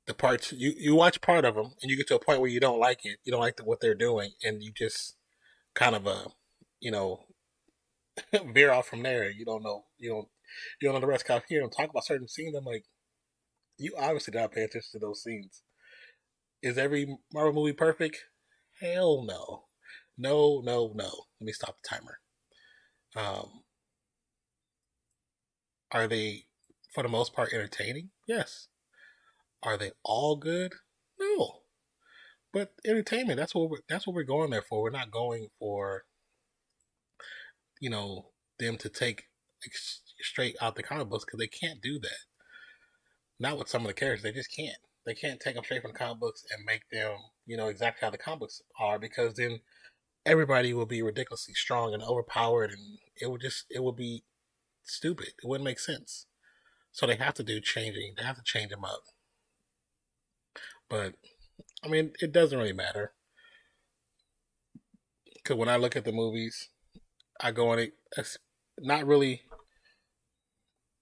the parts you watch part of them, and you get to a point where you don't like it. You don't like what they're doing, and you just kind of you know, veer off from there. You don't know. You don't know the rest. Cause I hear them talk about certain scenes. I'm like, you obviously did not pay attention to those scenes. Is every Marvel movie perfect? Hell no. No, no, no. Let me stop the timer. Um, are they, for the most part, entertaining? Yes. Are they all good? No. But entertainment. That's what we're going there for. We're not going for you know them to take straight out the comic books because they can't do that. Not with some of the characters. They just can't. They can't take them straight from the comic books and make them exactly how the comic books are because then everybody will be ridiculously strong and overpowered and it would be stupid. It wouldn't make sense. So they have to do changing. They have to change them up. But I mean, it doesn't really matter because when I look at the movies, I go on it. It's not really,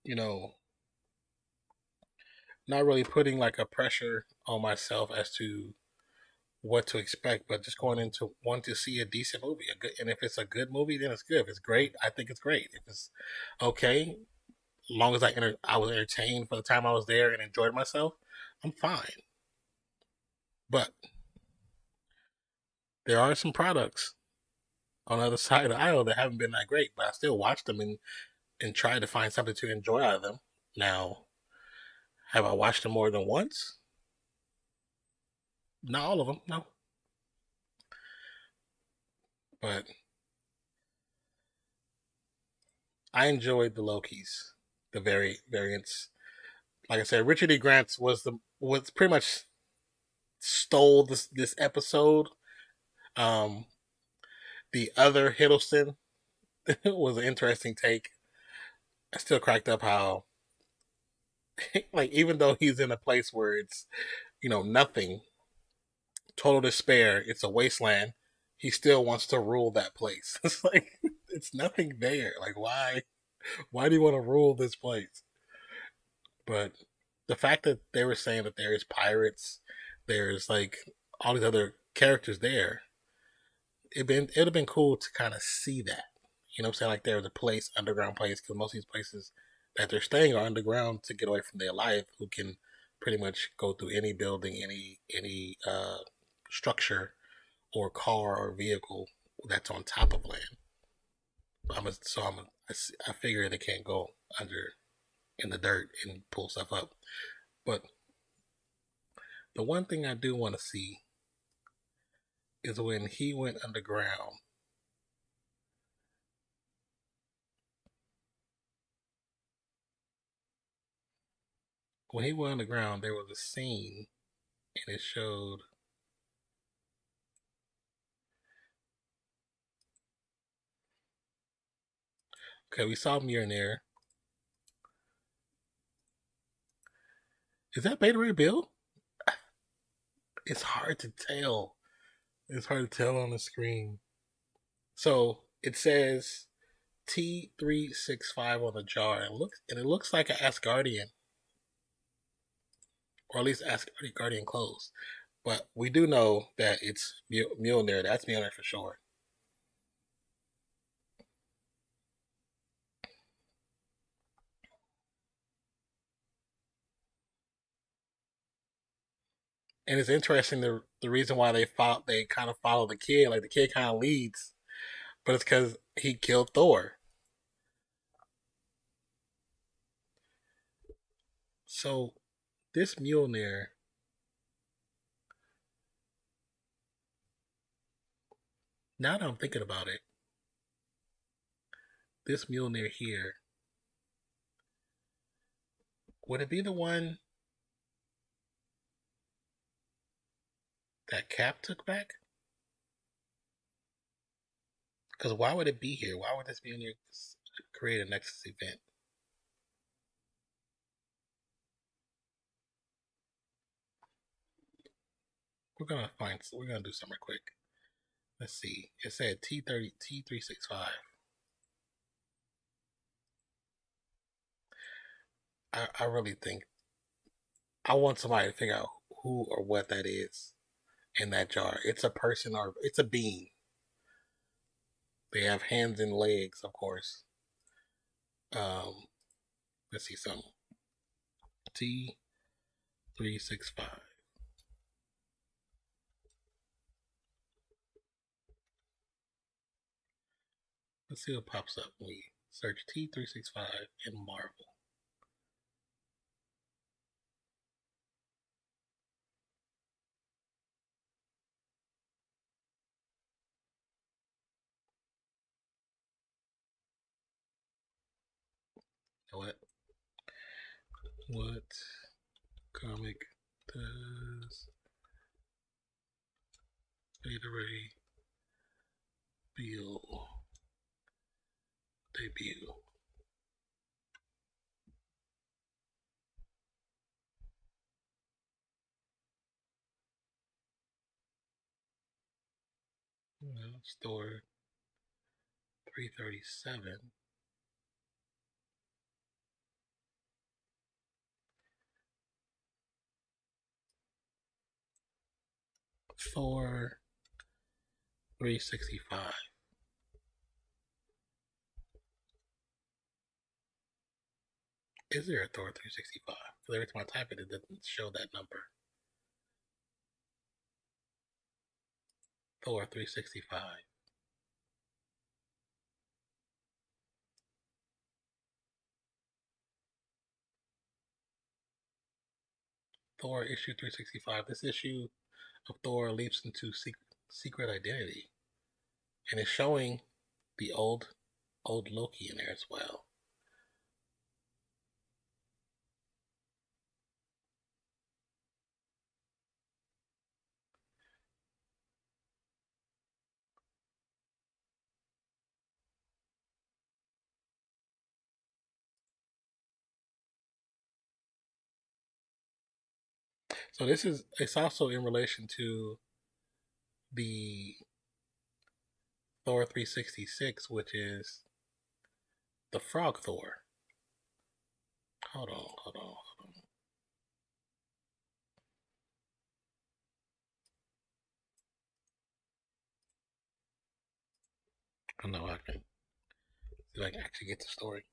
you know, not really putting like a pressure on myself as to what to expect, but just going into wanting to see a decent movie. And if it's a good movie, then it's good. If it's great, I think it's great. If it's okay, as long as I was entertained for the time I was there and enjoyed myself, I'm fine. But there are some products on the other side of the aisle that haven't been that great, but I still watch them and try to find something to enjoy out of them. Now, have I watched them more than once? Not all of them, no. But I enjoyed the Lokis, the variants. Like I said, Richard E. Grant was pretty much stole this episode. Um, the other Hiddleston was an interesting take. I still cracked up how, like, even though he's in a place where it's nothing, total despair, it's a wasteland. He still wants to rule that place. It's like it's nothing there. Like why? Why do you want to rule this place? But the fact that they were saying that there's pirates, there's like all these other characters there, it'd have been cool to kind of see that. You know what I'm saying? Like there's a place, underground place, because most of these places that they're staying are underground to get away from their life, who can pretty much go through any building, any structure or car or vehicle that's on top of land. I figure they can't go under in the dirt and pull stuff up. But the one thing I do want to see is when he went underground. When he went underground, there was a scene, and it showed. Okay, we saw Mjolnir. Is that Beta Ray Bill? It's hard to tell. It's hard to tell on the screen. So it says T365 on the jar, and it looks like an Asgardian, or at least Asgardian clothes. But we do know that it's Mjolnir. That's Mjolnir for sure. And it's interesting the reason why they kind of follow the kid, like the kid kind of leads, but it's because he killed Thor. So this Mjolnir, now that I'm thinking about it, this Mjolnir here, would it be the one that Cap took back? Because why would it be here? Why would this Mjolnir create a Nexus event? We're gonna do something quick. Let's see. It said T365. I really think I want somebody to figure out who or what that is in that jar. It's a person or it's a being. They have hands and legs, of course. Um, let's see something. T365. Let's see what pops up when we search T365 in Marvel. You know what? What comic does Beta Ray Bill debut? Well, store 337. Thor 365. Is there a Thor 365? Because every time I type it, it doesn't show that number. Thor 365. Thor issue 365. This issue of Thor leaps into secret identity, and it's showing the old Loki in there as well. So it's also in relation to the Thor 366, which is the Frog Thor. Hold on, hold on, hold on. I know I can see if I can actually get the story.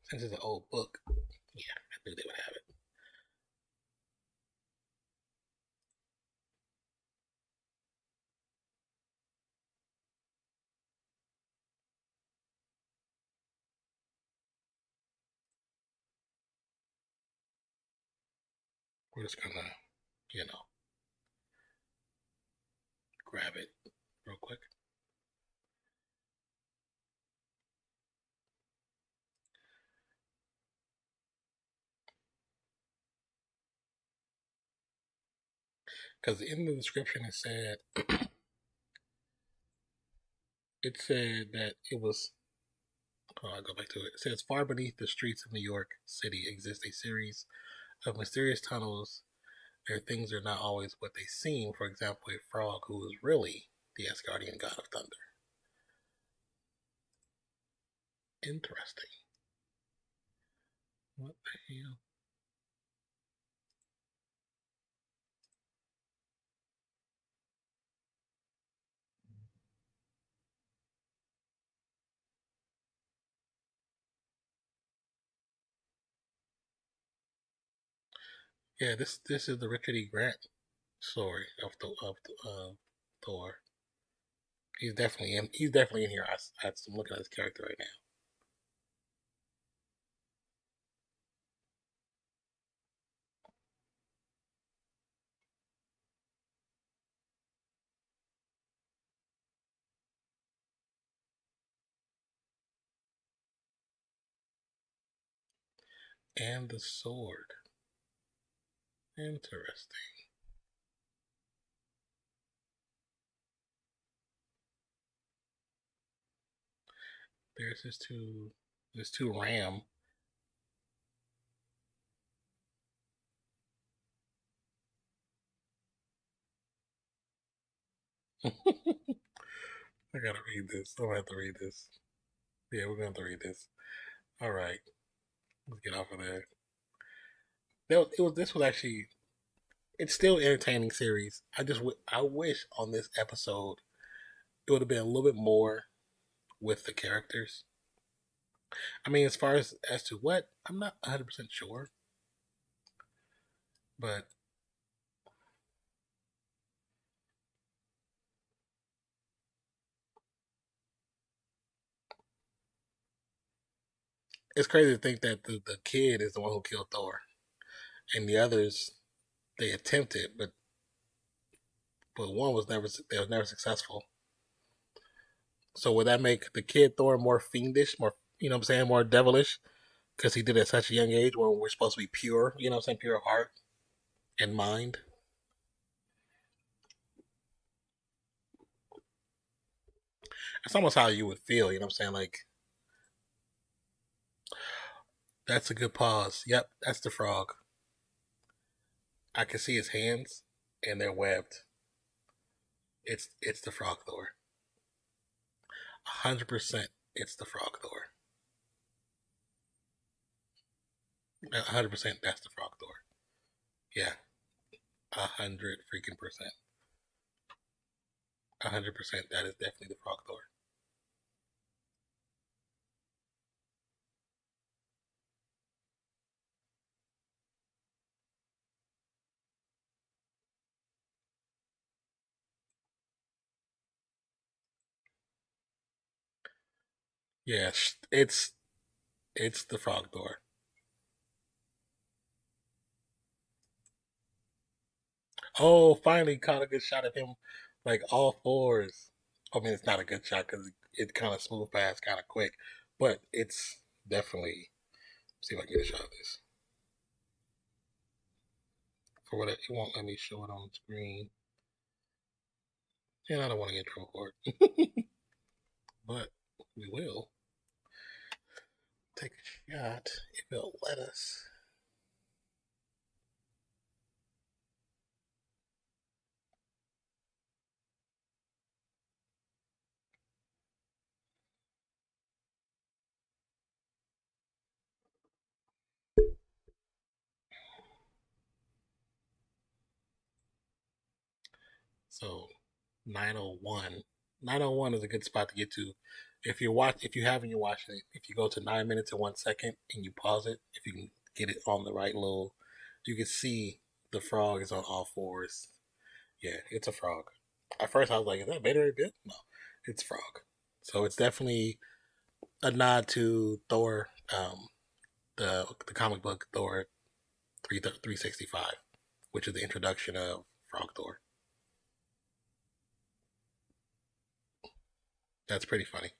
Since it's an old book, yeah, I knew they would have it. We're just gonna, you know, grab it real quick. Because in the description it said that it was. Oh, I'll go back to it. It says far beneath the streets of New York City exists a series of mysterious tunnels. Their things are not always what they seem. For example, a frog who is really the Asgardian god of thunder. Interesting. What the hell? Yeah, this is the Richard E. Grant story of Thor. He's definitely in. He's definitely in here. I'm looking at his character right now. And the sword. Interesting. There's this two ram. I gotta read this. I'm gonna have to read this. Yeah, we're gonna have to read this. All right, let's get off of there. This was actually it's still an entertaining series. I wish on this episode it would have been a little bit more with the characters. I mean, as far as to what, I'm not 100% sure, but it's crazy to think that the kid is the one who killed Thor, and the others they attempted, but one was never they was never successful. So would that make the kid Thor more fiendish, more you know what I'm saying, more devilish because he did it at such a young age when we're supposed to be pure, you know what I'm saying, pure of heart and mind. That's almost how you would feel, you know what I'm saying? Like that's a good pause. Yep, that's the frog. I can see his hands and they're webbed. It's the frog Thor. 100% it's the frog Thor. 100% that's the frog Thor. Yeah, 100 freaking percent. 100% that is definitely the frog Thor. Yeah, it's the frog Thor. Oh, finally caught a good shot of him, like all fours. I mean, it's not a good shot because it kind of smooth past kind of quick, but it's definitely. See if I can get a shot of this. For what it won't let me show it on screen, and I don't want to get in trouble for it, but we will take a shot if it'll let us. So 901. 901 is a good spot to get to. If you haven't you watching it, if you go to 9 minutes and 1 second and you pause it, if you can get it on the right little you can see the frog is on all fours. Yeah, it's a frog. At first I was like, is that Vader bit? No. It's frog. So it's definitely a nod to Thor, the comic book Thor 365, which is the introduction of Frog Thor. That's pretty funny.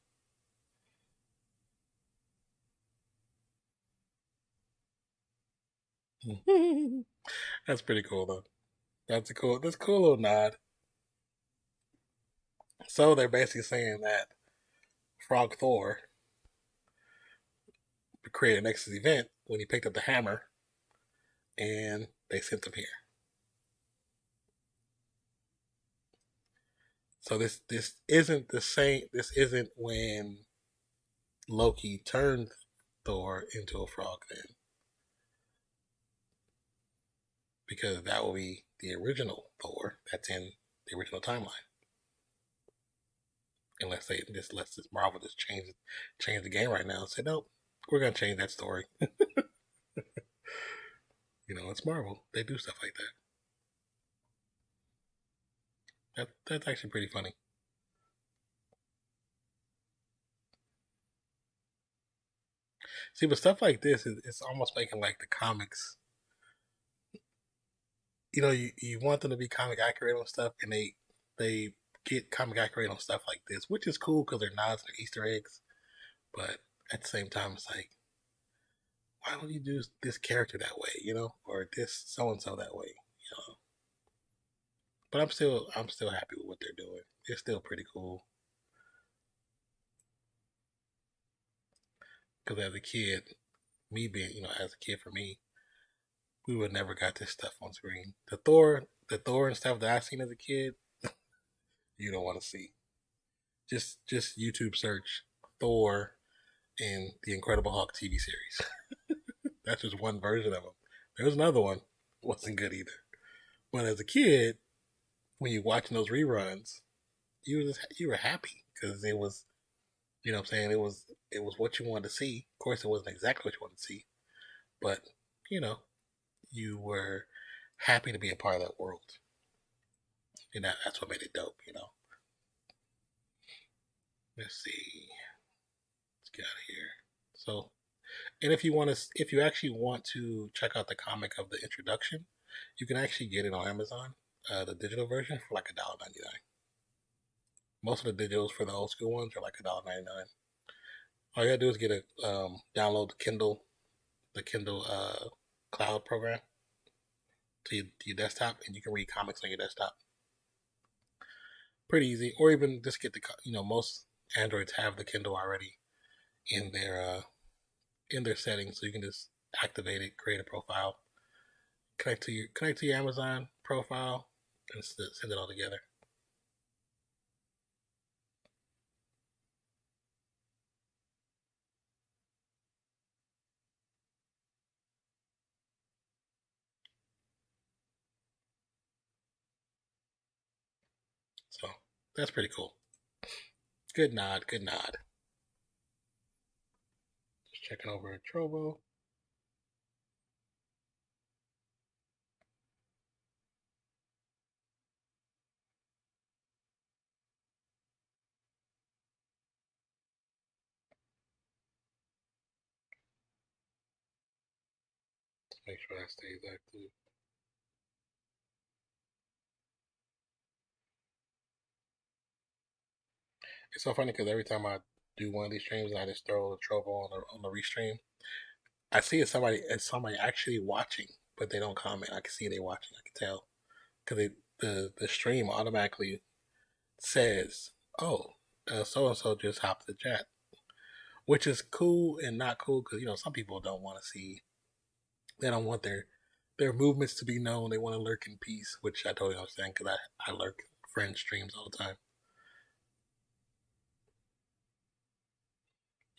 That's pretty cool though. That's a cool little nod. So they're basically saying that Frog Thor created an Nexus event when he picked up the hammer, and they sent him here. So this isn't the same. This isn't when Loki turned Thor into a frog then, because that will be the original Thor that's in the original timeline. Unless they just let this Marvel just change the game right now and say nope, we're gonna change that story. You know, it's Marvel. They do stuff like that. That's actually pretty funny. See, but stuff like this is it's almost making like the comics. You know, you want them to be comic accurate on stuff, and they get comic accurate on stuff like this, which is cool because they're nods and Easter eggs. But at the same time, it's like, why don't you do this character that way, you know, or this so and so that way, you know? But I'm still happy with what they're doing. It's still pretty cool. Because as a kid, me being, you know, as a kid for me, we would never got this stuff on screen. The Thor and stuff that I seen as a kid, you don't want to see. Just YouTube search Thor and the Incredible Hulk TV series. That's just one version of him. There's another one, wasn't good either. But as a kid, when you watching those reruns, you were happy because it was, you know what I'm saying, it was what you wanted to see. Of course, it wasn't exactly what you wanted to see, but you know, you were happy to be a part of that world, and that's what made it dope. Let's see, let's get out of here. So, and if you actually want to check out the comic of the introduction, you can actually get it on Amazon, the digital version for like $1.99. Most of the digitals for the old school ones are like $1.99. All you gotta do is get a download the Kindle Cloud program to your desktop, and you can read comics on your desktop. Pretty easy. Or even just get most Androids have the Kindle already in their settings, so you can just activate it, create a profile, connect to your Amazon profile, and send it all together. So that's pretty cool. Good nod, good nod. Just checking over at Trovo. Make sure that stays active. It's so funny because every time I do one of these streams and I just throw the Trovo on the restream, I see it's somebody actually watching, but they don't comment. I can see they watching. I can tell because the stream automatically says, "Oh, so and so just hopped the chat," which is cool and not cool because some people don't want to see. They don't want their movements to be known. They want to lurk in peace, which I totally understand because I lurk friend streams all the time.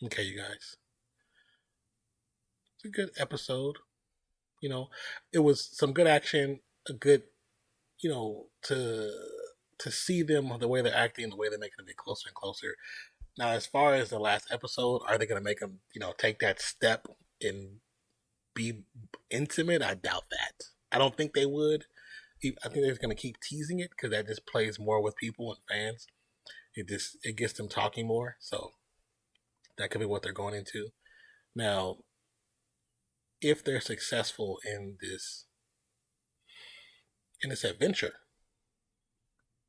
Okay, you guys, it's a good episode. It was some good action, a good, to see them the way they're acting, the way they're making them get closer and closer. Now, as far as the last episode, are they going to make them, take that step and be intimate? I doubt that. I don't think they would. I think they're going to keep teasing it because that just plays more with people and fans. It gets them talking more. So that could be what they're going into. Now, if they're successful in this adventure,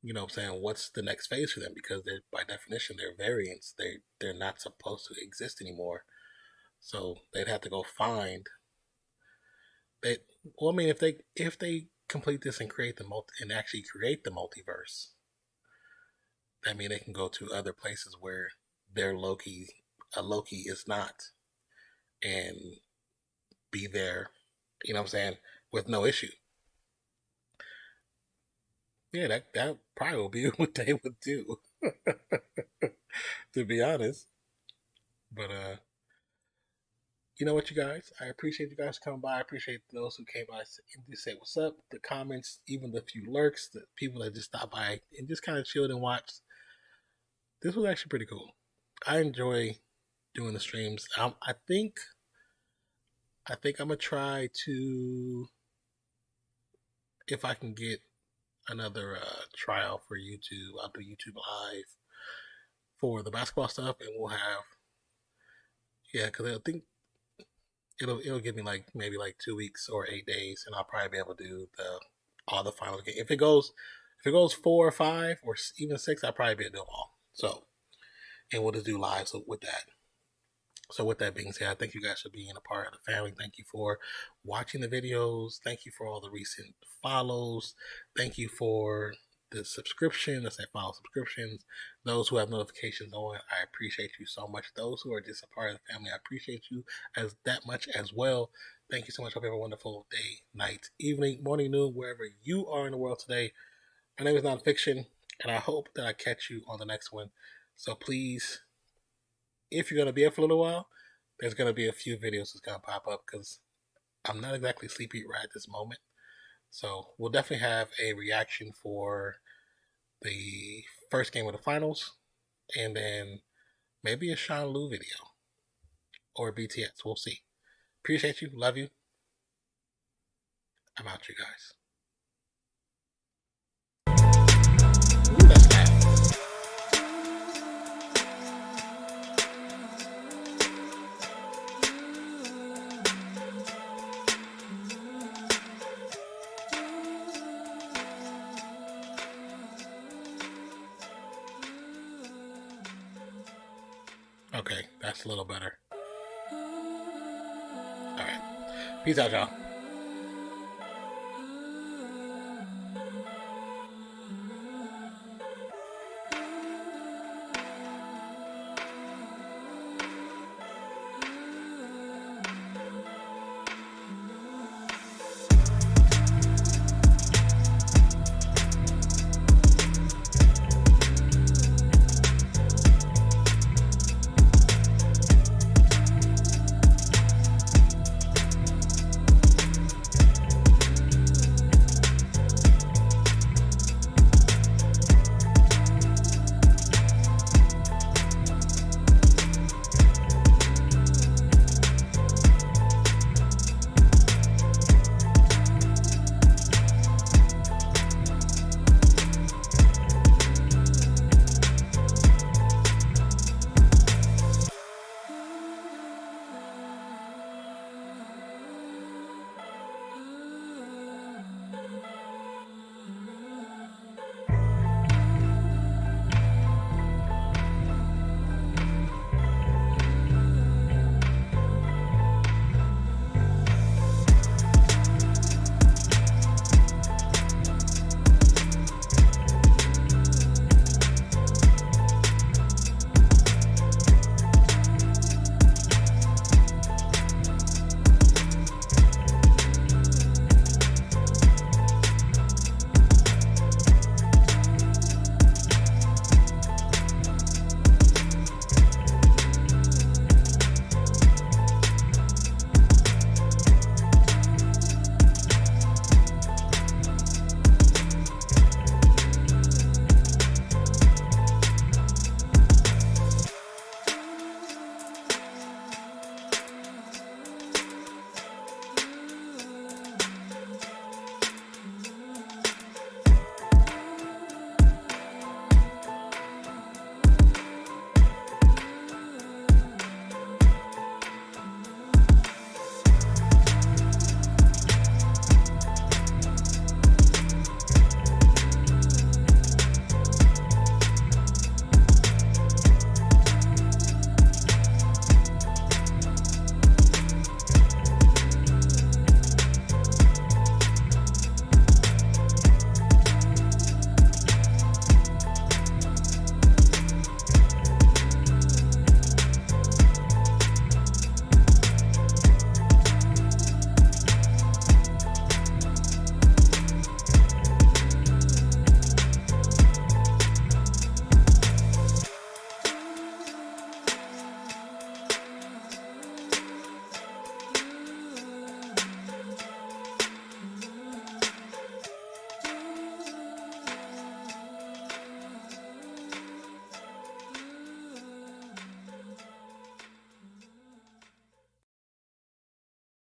you know what I'm saying, what's the next phase for them? Because they're, by definition, they're variants. They're not supposed to exist anymore. So they'd have to go find they well, I mean, if they complete this and actually create the multiverse, that means they can go to other places where their Loki is not, and be there, you know what I'm saying, with no issue. Yeah, that probably will be what they would do, to be honest. But you know what, you guys? I appreciate you guys coming by. I appreciate those who came by and just say what's up, the comments, even the few lurks, the people that just stopped by and just kind of chilled and watched. This was actually pretty cool. I enjoy doing the streams. I think I'm gonna try to, if I can get another trial for YouTube. I'll do YouTube Live for the basketball stuff, and we'll have, yeah, because I think it'll give me like maybe like 2 weeks or 8 days, and I'll probably be able to do all the final games. If it goes 4 or 5 or even 6, I'll probably be able to do them all. So, and we'll just do live with that. So with that being said, I thank you guys for being a part of the family. Thank you for watching the videos. Thank you for all the recent follows. Thank you for the subscription. Let's say follow subscriptions. Those who have notifications on, I appreciate you so much. Those who are just a part of the family, I appreciate you as that much as well. Thank you so much. Hope you have a wonderful day, night, evening, morning, noon, wherever you are in the world today. My name is Nonfiction, and I hope that I catch you on the next one. So please, if you're going to be here for a little while, there's going to be a few videos that's going to pop up because I'm not exactly sleepy right at this moment. So we'll definitely have a reaction for the first game of the finals, and then maybe a Sean Lu video or BTS. We'll see. Appreciate you. Love you. I'm out, you guys. Ooh, that's that. Okay, that's a little better. All right. Peace out, y'all.